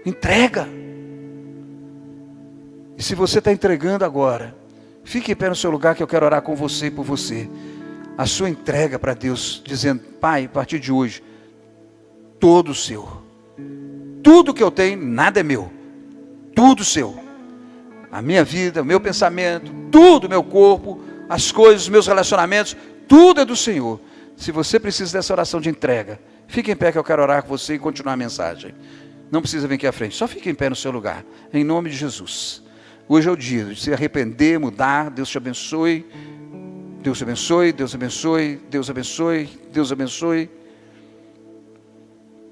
Entrega. E se você está entregando agora, fique em pé no seu lugar que eu quero orar com você e por você. A sua entrega para Deus, dizendo, Pai, a partir de hoje, todo seu. Tudo que eu tenho, nada é meu. Tudo seu. A minha vida, o meu pensamento, tudo, meu corpo, as coisas, os meus relacionamentos, tudo é do Senhor. Se você precisa dessa oração de entrega, fique em pé que eu quero orar com você e continuar a mensagem. Não precisa vir aqui à frente, só fique em pé no seu lugar. Em nome de Jesus. Hoje é o dia de se arrepender, mudar. Deus te abençoe. Deus te abençoe, Deus te abençoe, Deus te abençoe, Deus te abençoe.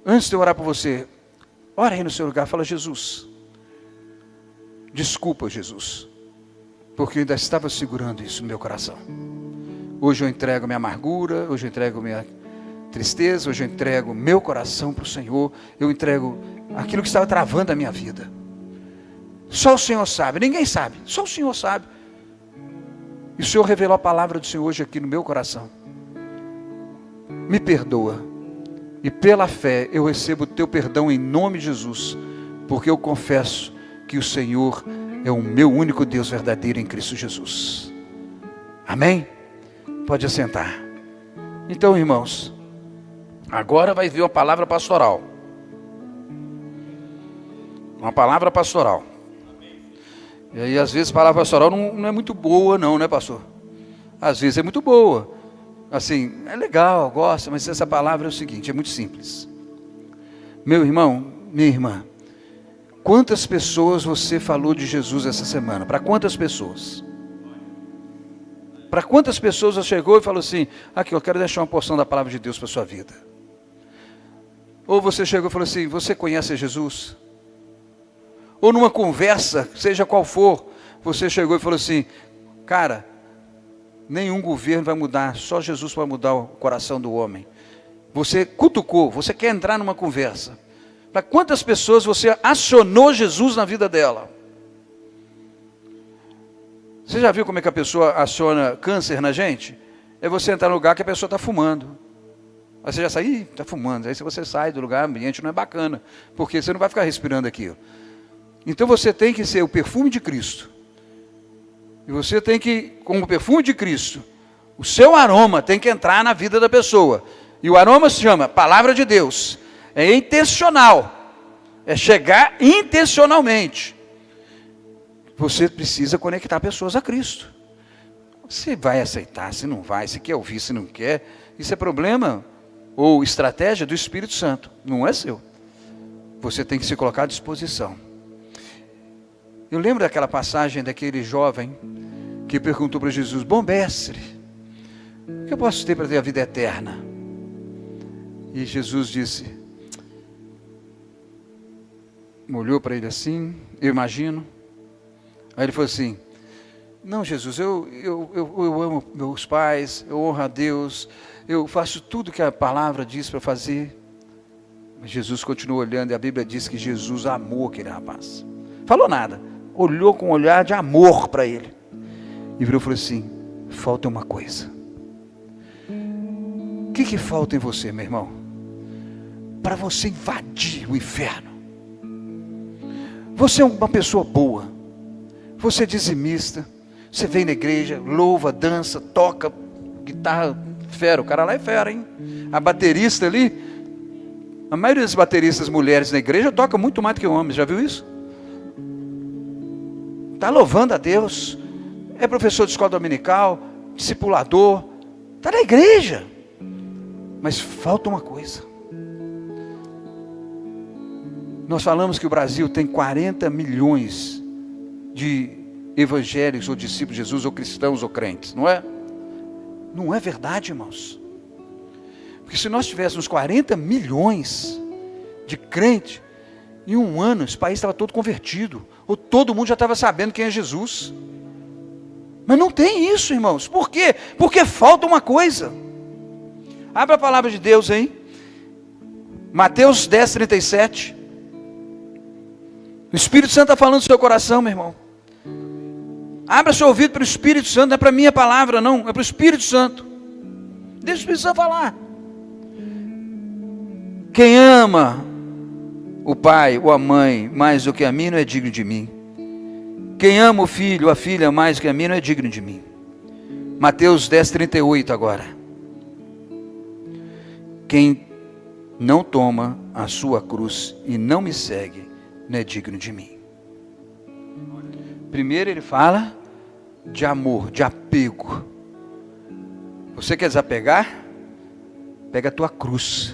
Antes de eu orar por você, ora aí no seu lugar, fala, Jesus, desculpa, Jesus, porque eu ainda estava segurando isso no meu coração. Hoje eu entrego minha amargura, hoje eu entrego minha tristeza, hoje eu entrego meu coração para o Senhor, eu entrego aquilo que estava travando a minha vida. Só o Senhor sabe, ninguém sabe, só o Senhor sabe. E o Senhor revelou a palavra do Senhor hoje aqui no meu coração. Me perdoa. E pela fé eu recebo o teu perdão em nome de Jesus, porque eu confesso que o Senhor é o meu único Deus verdadeiro em Cristo Jesus. Amém? Pode assentar. Então, irmãos, agora vai vir uma palavra pastoral. Uma palavra pastoral. E aí, às vezes, a palavra pastoral não é muito boa, não, né, pastor? Às vezes é muito boa. Assim, é legal, gosta, mas essa palavra é o seguinte, é muito simples. Meu irmão, minha irmã, quantas pessoas você falou de Jesus essa semana? Para quantas pessoas? Para quantas pessoas você chegou e falou assim, aqui, eu quero deixar uma porção da palavra de Deus para a sua vida? Ou você chegou e falou assim, você conhece Jesus? Ou numa conversa, seja qual for, você chegou e falou assim, cara, nenhum governo vai mudar, só Jesus vai mudar o coração do homem. Você cutucou, você quer entrar numa conversa. Para quantas pessoas você acionou Jesus na vida dela? Você já viu como é que a pessoa aciona câncer na gente? É você entrar no lugar que a pessoa está fumando. Aí você já sai, está fumando. Aí se você sai do lugar, o ambiente não é bacana, porque você não vai ficar respirando aquilo. Então você tem que ser o perfume de Cristo. E você tem que, como o perfume de Cristo, o seu aroma tem que entrar na vida da pessoa. E o aroma se chama Palavra de Deus. É intencional. É chegar intencionalmente. Você precisa conectar pessoas a Cristo. Você vai aceitar, se não vai, se quer ouvir, se não quer. Isso é problema ou estratégia do Espírito Santo. Não é seu. Você tem que se colocar à disposição. Eu lembro daquela passagem daquele jovem que perguntou para Jesus, bom mestre, o que eu posso ter para ter a vida eterna? E Jesus disse, olhou para ele assim, eu imagino. Aí ele falou assim, não Jesus, eu amo meus pais, eu honro a Deus, eu faço tudo que a palavra diz para fazer, Mas Jesus continuou olhando, e a Bíblia diz que Jesus amou aquele rapaz. Falou nada, olhou com um olhar de amor para ele. E virou e falou assim: falta uma coisa. O que falta em você, meu irmão? Para você invadir o inferno. Você é uma pessoa boa. Você é dizimista. Você vem na igreja, louva, dança, toca guitarra, fera. O cara lá é fera, hein? A baterista ali, a maioria das bateristas mulheres na igreja toca muito mais do que homens. Já viu isso? Está louvando a Deus. É professor de escola dominical, discipulador. Está na igreja. Mas falta uma coisa. Nós falamos que o Brasil tem 40 milhões de evangélicos ou discípulos de Jesus, ou cristãos ou crentes, não é? Não é verdade, irmãos. Porque se nós tivéssemos 40 milhões de crentes, em um ano esse país estava todo convertido, ou todo mundo já estava sabendo quem é Jesus. Mas não tem isso, irmãos. Por quê? Porque falta uma coisa. Abra a palavra de Deus aí, Mateus 10, 37. O Espírito Santo está falando no seu coração, meu irmão. Abra seu ouvido para o Espírito Santo. Não é para a minha palavra, não. É para o Espírito Santo. Deixa o Espírito Santo falar. Quem ama o pai ou a mãe mais do que a mim não é digno de mim. Quem ama o filho ou a filha mais do que a mim não é digno de mim. Mateus 10, 38 agora. Quem não toma a sua cruz e não me segue não é digno de mim. Primeiro ele fala de amor, de apego. Você quer desapegar? Pega a tua cruz.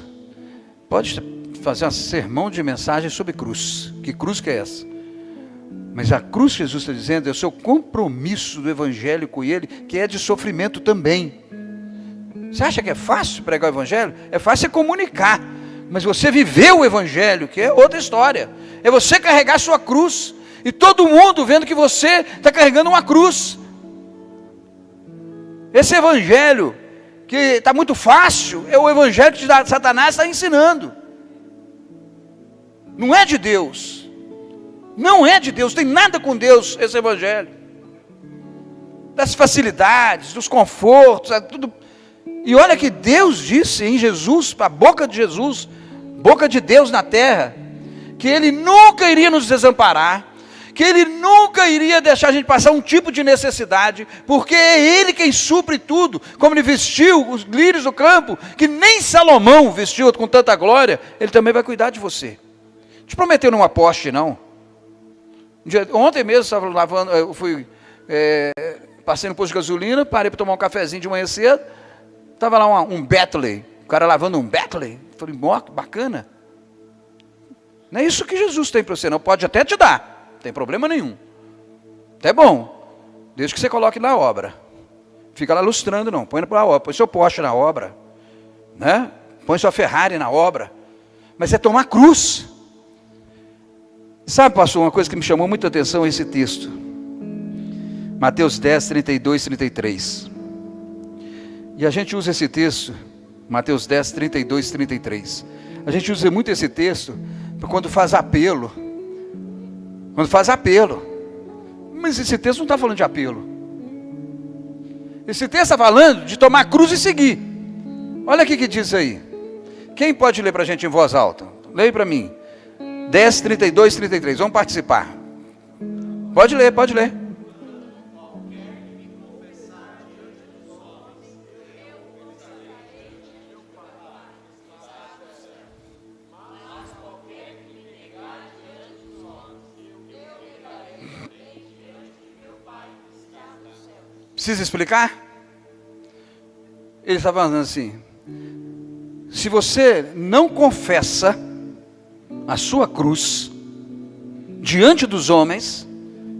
Pode fazer um sermão de mensagem sobre cruz. Que cruz que é essa? Mas a cruz que Jesus está dizendo é o seu compromisso do evangelho com ele, que é de sofrimento também. Você acha que é fácil pregar o evangelho? É fácil você comunicar. Mas você viver o evangelho, que é outra história. É você carregar a sua cruz. E todo mundo vendo que você está carregando uma cruz. Esse evangelho, que está muito fácil, é o evangelho que Satanás está ensinando. Não é de Deus. Não é de Deus, tem nada com Deus esse evangelho. Das facilidades, dos confortos, tudo. E olha que Deus disse em Jesus, a boca de Jesus, boca de Deus na terra, que Ele nunca iria nos desamparar, que Ele nunca iria deixar a gente passar um tipo de necessidade, porque é Ele quem supre tudo, como Ele vestiu os lírios do campo, que nem Salomão vestiu com tanta glória, Ele também vai cuidar de você. Te prometeu numa poste, não. Ontem mesmo, estava lavando, eu fui, passei no posto de gasolina, parei para tomar um cafezinho de manhã cedo, estava lá um Bentley, o cara lavando um Bentley, falei, bacana. Não é isso que Jesus tem para você, não, pode até te dar, não tem problema nenhum, até bom, desde que você coloque na obra, fica lá lustrando não, põe na obra, põe seu Porsche na obra, né? Põe sua Ferrari na obra, mas é tomar cruz. Sabe, pastor, uma coisa que me chamou muita atenção é esse texto, Mateus 10, 32, 33, e a gente usa esse texto, Mateus 10, 32, 33, a gente usa muito esse texto, quando faz apelo, mas esse texto não está falando de apelo, esse texto está falando de tomar a cruz e seguir. Olha o que diz aí, quem pode ler para a gente em voz alta? Leia para mim, 10, 32, 33, vamos participar, pode ler, precisa explicar? Ele estava falando assim, se você não confessa a sua cruz diante dos homens,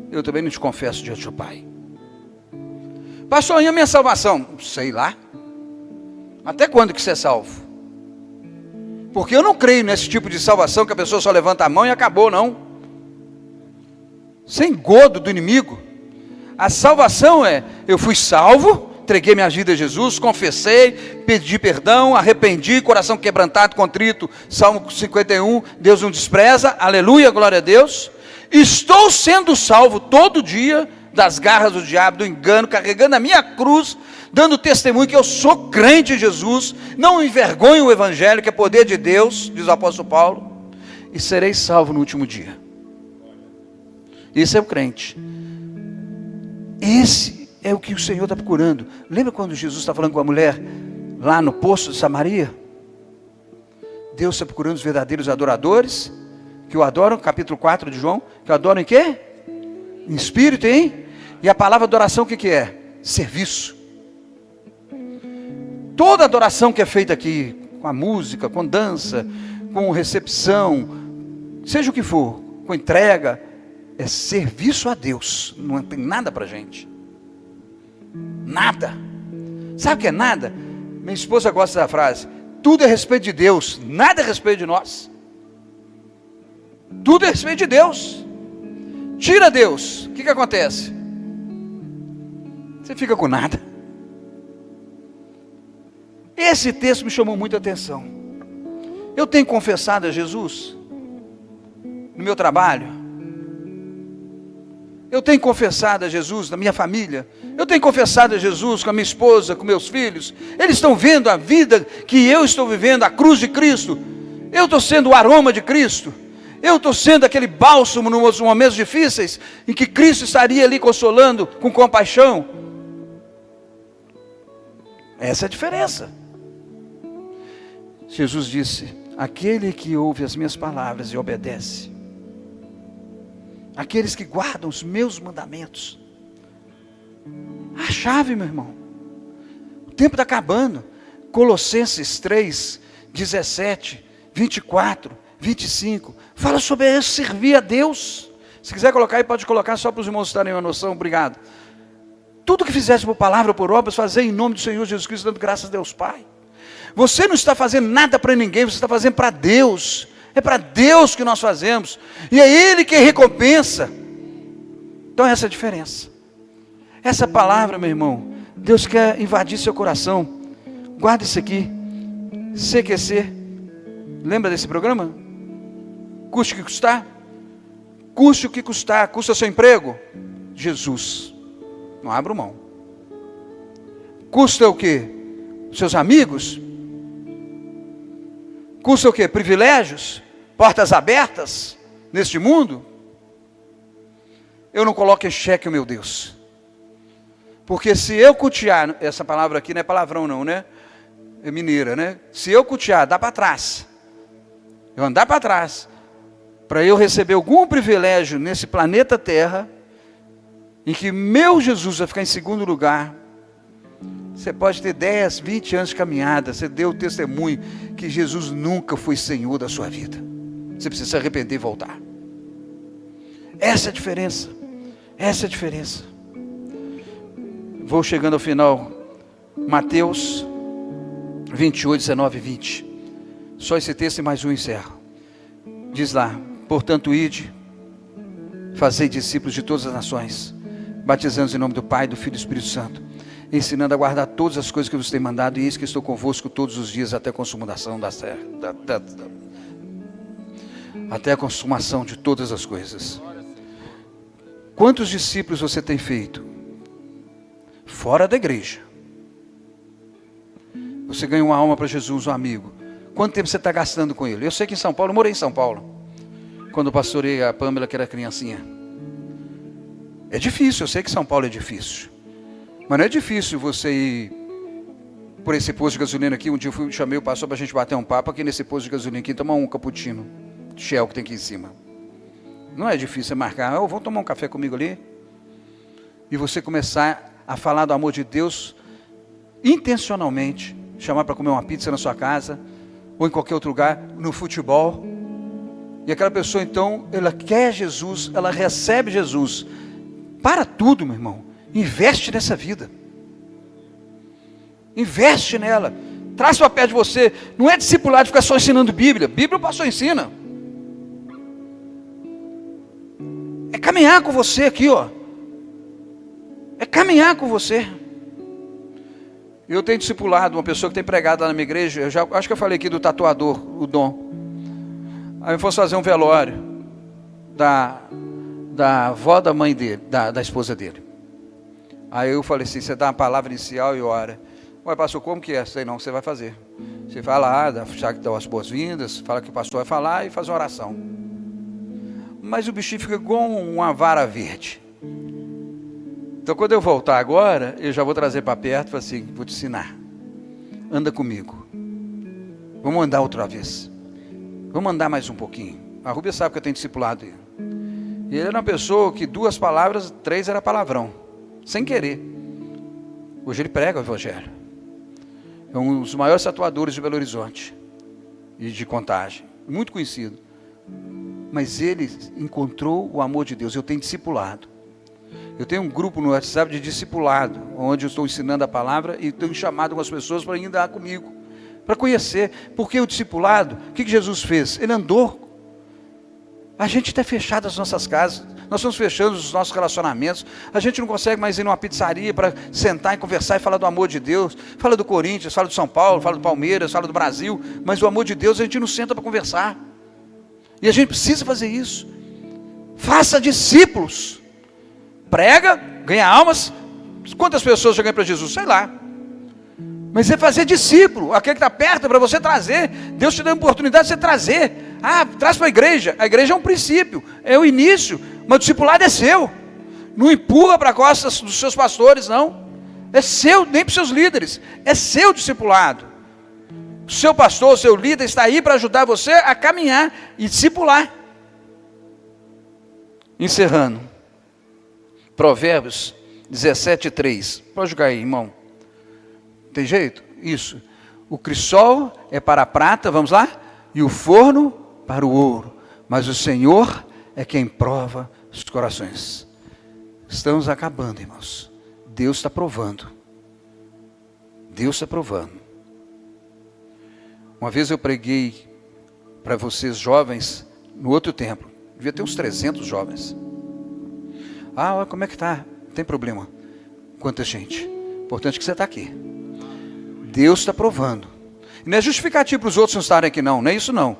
eu também não te confesso diante do Pai. Pastor, e a minha salvação? Sei lá. Até quando que você é salvo? Porque eu não creio nesse tipo de salvação que a pessoa só levanta a mão e acabou, não. Sem engodo do inimigo. A salvação é, eu fui salvo, entreguei minha vida a Jesus, confessei, pedi perdão, arrependi, coração quebrantado, contrito, Salmo 51, Deus não despreza, aleluia, glória a Deus. Estou sendo salvo todo dia das garras do diabo, do engano, carregando a minha cruz, dando testemunho que eu sou crente em Jesus, não envergonho o evangelho, que é poder de Deus, diz o apóstolo Paulo, e serei salvo no último dia. Esse é o crente. Esse é o que o Senhor está procurando. Lembra quando Jesus está falando com a mulher lá no poço de Samaria? Deus está procurando os verdadeiros adoradores, que o adoram, capítulo 4 de João, que o adoram em quê? Em espírito, hein? E a palavra adoração o que é? Serviço. Toda adoração que é feita aqui, com a música, com dança, com recepção, seja o que for, com entrega, é serviço a Deus, não tem nada para a gente. Nada. Sabe o que é nada? Minha esposa gosta da frase, tudo é a respeito de Deus, nada é a respeito de nós. Tudo é a respeito de Deus. Tira Deus, o que acontece? Você fica com nada. Esse texto me chamou muita atenção. Eu tenho confessado a Jesus no meu trabalho. Eu tenho confessado a Jesus na minha família. Eu tenho confessado a Jesus com a minha esposa, com meus filhos. Eles estão vendo a vida que eu estou vivendo, a cruz de Cristo. Eu estou sendo o aroma de Cristo. Eu estou sendo aquele bálsamo nos momentos difíceis, em que Cristo estaria ali consolando com compaixão. Essa é a diferença. Jesus disse, aquele que ouve as minhas palavras e obedece, aqueles que guardam os meus mandamentos, a chave, meu irmão. O tempo está acabando. Colossenses 3, 17, 24, 25, fala sobre isso, servir a Deus. Se quiser colocar aí, pode colocar, só para os irmãos terem uma noção, obrigado. Tudo que fizesse por palavra ou por obras, fazer em nome do Senhor Jesus Cristo, dando graças a Deus Pai. Você não está fazendo nada para ninguém, você está fazendo para Deus. É para Deus que nós fazemos. E é Ele quem recompensa. Então essa é a diferença. Essa palavra, meu irmão, Deus quer invadir seu coração. Guarda isso aqui. CQC. Lembra desse programa? Custe o que custar? Custe o que custar. Custa seu emprego? Jesus. Não abra mão. Custa o quê? Seus amigos? Custa o quê? Privilégios? Portas abertas neste mundo? Eu não coloco em xeque o meu Deus. Porque se eu cultiar, essa palavra aqui não é palavrão não, né? É mineira, né? Se eu cultiar, dá para trás. Eu andar para trás, para eu receber algum privilégio nesse planeta Terra, em que meu Jesus vai ficar em segundo lugar. Você pode ter 10, 20 anos de caminhada, você deu o testemunho que Jesus nunca foi Senhor da sua vida. Você precisa se arrepender e voltar. Essa é a diferença. Essa é a diferença. Vou chegando ao final. Mateus 28, 19 e 20. Só esse texto e mais um encerro. Diz lá, portanto ide, fazei discípulos de todas as nações, batizando-os em nome do Pai, do Filho e do Espírito Santo, ensinando a guardar todas as coisas que eu vos tenho mandado, e eis que estou convosco todos os dias até a consumação da terra, até a consumação de todas as coisas. Quantos discípulos você tem feito? Fora da igreja. Você ganha uma alma para Jesus, um amigo. Quanto tempo você está gastando com ele? Eu sei que em São Paulo, eu morei em São Paulo, quando eu pastorei a Pâmela, que era criancinha. É difícil, eu sei que São Paulo é difícil. Mas não é difícil você ir por esse posto de gasolina aqui. Um dia eu chamei o pastor para a gente bater um papo aqui nesse posto de gasolina aqui, tomar um cappuccino, Shell que tem aqui em cima. Não é difícil marcar, vamos tomar um café comigo ali. E você começar a falar do amor de Deus intencionalmente, chamar para comer uma pizza na sua casa, ou em qualquer outro lugar, no futebol. E aquela pessoa então, ela quer Jesus, ela recebe Jesus. Para tudo, meu irmão. Investe nessa vida. Investe nela. Traz para perto de você. Não é discipulado de ficar só ensinando Bíblia. Bíblia o pastor ensina. É caminhar com você aqui, ó. É caminhar com você. Eu tenho discipulado uma pessoa que tem pregado lá na minha igreja, acho que eu falei aqui do tatuador, o Dom. Aí eu fosse fazer um velório da avó da mãe dele, da esposa dele. Aí eu falei assim, você dá uma palavra inicial e ora. Ué, pastor, como que é? Sei não, você vai fazer. Você vai lá, dá as boas-vindas, fala que o pastor vai falar e faz uma oração. Mas o bichinho fica igual uma vara verde. Então quando eu voltar agora, eu já vou trazer para perto e falar assim, vou te ensinar. Anda comigo. Vamos andar outra vez. Vamos andar mais um pouquinho. A Rúbia sabe que eu tenho discipulado ele. E ele era uma pessoa que 2 palavras, 3 era palavrão. Sem querer. Hoje ele prega o evangelho. É um dos maiores tatuadores de Belo Horizonte. E de Contagem. Muito conhecido. Mas ele encontrou o amor de Deus. Eu tenho discipulado. Eu tenho um grupo no WhatsApp de discipulado, onde eu estou ensinando a palavra e tenho chamado algumas pessoas para ir andar comigo, para conhecer. Porque o discipulado, o que Jesus fez? Ele andou. A gente está fechado as nossas casas, nós estamos fechando os nossos relacionamentos, a gente não consegue mais ir numa pizzaria para sentar e conversar e falar do amor de Deus. Fala do Corinthians, fala do São Paulo, fala do Palmeiras, fala do Brasil, mas o amor de Deus a gente não senta para conversar. E a gente precisa fazer isso. Faça discípulos. Prega, ganha almas. Quantas pessoas já ganham para Jesus? Sei lá. Mas é fazer discípulo. Aquele que está perto é para você trazer. Deus te dá a oportunidade de você trazer. Traz para a igreja. A igreja é um princípio, é o início. Mas o discipulado é seu. Não empurra para a costa dos seus pastores, não. É seu, nem para os seus líderes. É seu discipulado. O seu pastor, o seu líder está aí para ajudar você a caminhar e discipular. Encerrando. Provérbios 17:3. Pode jogar aí, irmão. Tem jeito? Isso. O crisol é para a prata, vamos lá? E o forno para o ouro. Mas o Senhor é quem prova os corações. Estamos acabando, irmãos. Deus está provando. Deus está provando. Uma vez eu preguei para vocês jovens no outro templo. Devia ter uns 300 jovens. Olha como é que está. Não tem problema. Quanta gente. Importante que você está aqui. Deus está provando. E não é justificativo para os outros não estarem aqui não. Não é isso não.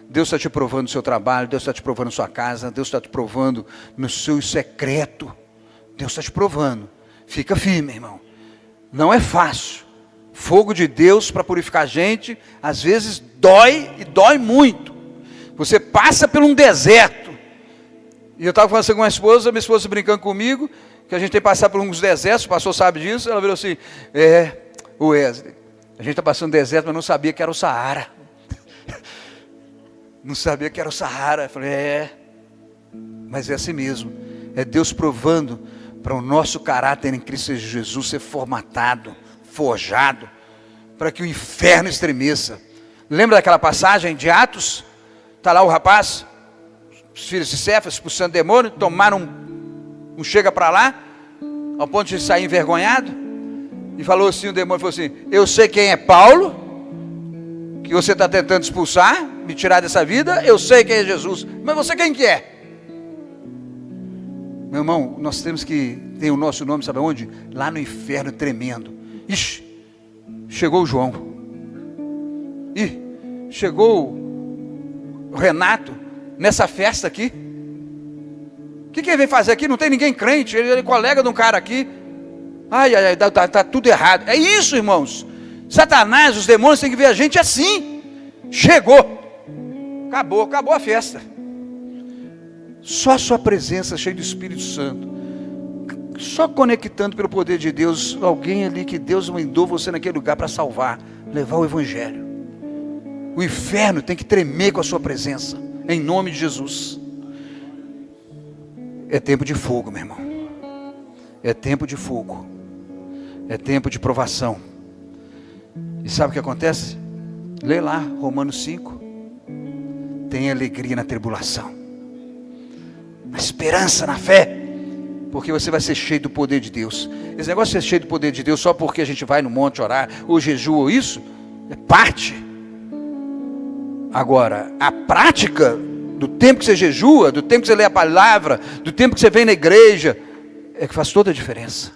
Deus está te provando no seu trabalho. Deus está te provando na sua casa. Deus está te provando no seu secreto. Deus está te provando. Fica firme, irmão. Não é fácil. Fogo de Deus para purificar a gente, às vezes dói e dói muito. Você passa por um deserto. E eu estava conversando com minha esposa brincando comigo, que a gente tem que passar por uns desertos, o pastor sabe disso. Ela virou assim, Wesley, a gente está passando deserto, mas não sabia que era o Saara. Não sabia que era o Saara. Eu falei, mas é assim mesmo. É Deus provando para o nosso caráter em Cristo Jesus ser formatado, forjado, para que o inferno estremeça. Lembra daquela passagem de Atos? Está lá o rapaz, os filhos de Cefas, expulsando demônio, tomaram um chega para lá, ao ponto de sair envergonhado, e falou assim, o demônio falou assim, eu sei quem é Paulo, que você está tentando expulsar, me tirar dessa vida, eu sei quem é Jesus, mas você quem que é? Meu irmão, nós temos que ter o nosso nome, sabe onde? Lá no inferno tremendo. Ixi, chegou o João. Chegou o Renato nessa festa aqui. O que ele vem fazer aqui? Não tem ninguém crente, ele é colega de um cara aqui. Tá tudo errado. É isso, irmãos. Satanás, os demônios têm que ver a gente assim. Chegou. Acabou a festa. Só a sua presença cheia do Espírito Santo, só conectando pelo poder de Deus, alguém ali que Deus mandou você naquele lugar para salvar, levar o Evangelho. O inferno tem que tremer com a sua presença, em nome de Jesus. É tempo de fogo, meu irmão. É tempo de fogo. É tempo de provação. E sabe o que acontece? Lê lá, Romanos 5. Tem alegria na tribulação, na esperança, na fé, porque você vai ser cheio do poder de Deus. Esse negócio de ser cheio do poder de Deus só porque a gente vai no monte orar, ou jejua, ou isso, é parte. Agora, a prática do tempo que você jejua, do tempo que você lê a palavra, do tempo que você vem na igreja, é que faz toda a diferença.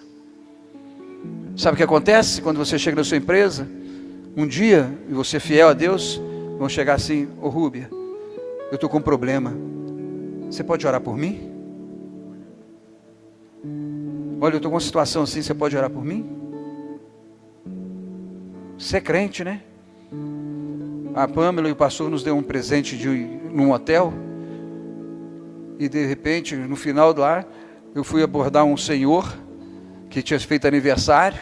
Sabe o que acontece quando você chega na sua empresa? Um dia, e você é fiel a Deus, vão chegar assim: ô Rúbia, eu estou com um problema, você pode orar por mim? Olha, eu estou com uma situação assim, você pode orar por mim? Você é crente, né? A Pâmela e o pastor nos deu um presente num hotel, e de repente, no final lá, eu fui abordar um senhor que tinha feito aniversário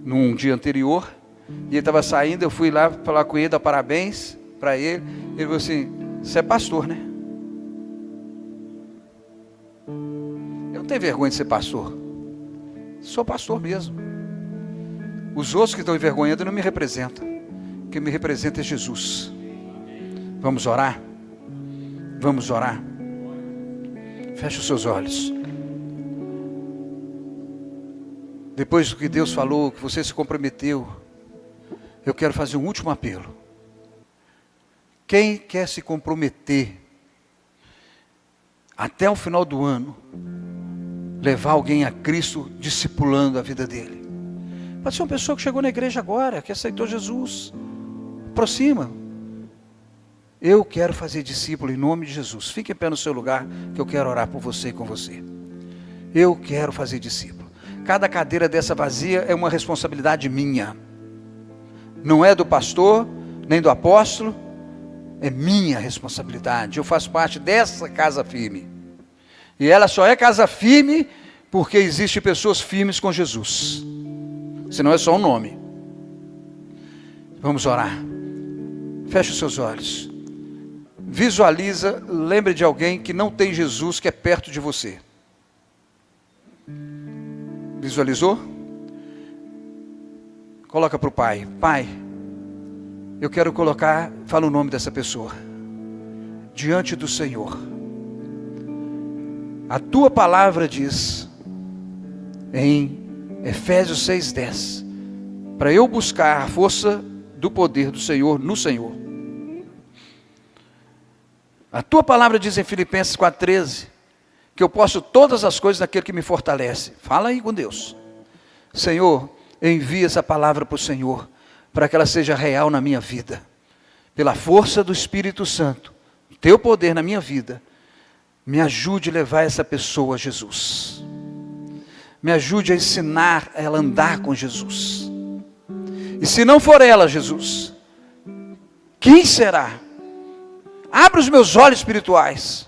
num dia anterior, e ele estava saindo. Eu fui lá falar com ele, dar parabéns para ele. Ele falou assim: você é pastor, né? Eu não tenho vergonha de ser pastor, sou pastor mesmo. Os outros que estão envergonhando não me representam, quem me representa é Jesus. Vamos orar? Vamos orar. Feche os seus olhos. Depois do que Deus falou, que você se comprometeu, eu quero fazer um último apelo. Quem quer se comprometer até o final do ano, levar alguém a Cristo, discipulando a vida dele? Pode ser uma pessoa que chegou na igreja agora, que aceitou Jesus. Aproxima. Eu quero fazer discípulo em nome de Jesus. Fique em pé no seu lugar, que eu quero orar por você e com você. Eu quero fazer discípulo. Cada cadeira dessa vazia é uma responsabilidade minha. Não é do pastor, nem do apóstolo. É minha responsabilidade. Eu faço parte dessa casa firme. E ela só é casa firme porque existem pessoas firmes com Jesus. Senão é só um nome. Vamos orar. Feche os seus olhos. Visualiza, lembre de alguém que não tem Jesus, que é perto de você. Visualizou? Coloca para o Pai. Pai, eu quero colocar, fala o nome dessa pessoa, diante do Senhor. A tua palavra diz, em Efésios 6:10, para eu buscar a força do poder do Senhor no Senhor. A tua palavra diz em Filipenses 4:13, que eu posso todas as coisas naquele que me fortalece. Fala aí com Deus. Senhor, envia essa palavra para o Senhor, para que ela seja real na minha vida. Pela força do Espírito Santo, teu poder na minha vida, me ajude a levar essa pessoa a Jesus. Me ajude a ensinar ela a andar com Jesus. E se não for ela, Jesus, quem será? Abra os meus olhos espirituais,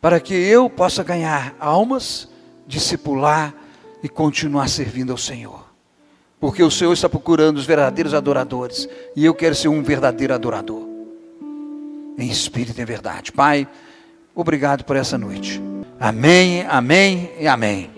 para que eu possa ganhar almas, discipular e continuar servindo ao Senhor. Porque o Senhor está procurando os verdadeiros adoradores, e eu quero ser um verdadeiro adorador, em espírito e em verdade. Pai, obrigado por essa noite. Amém, amém e amém.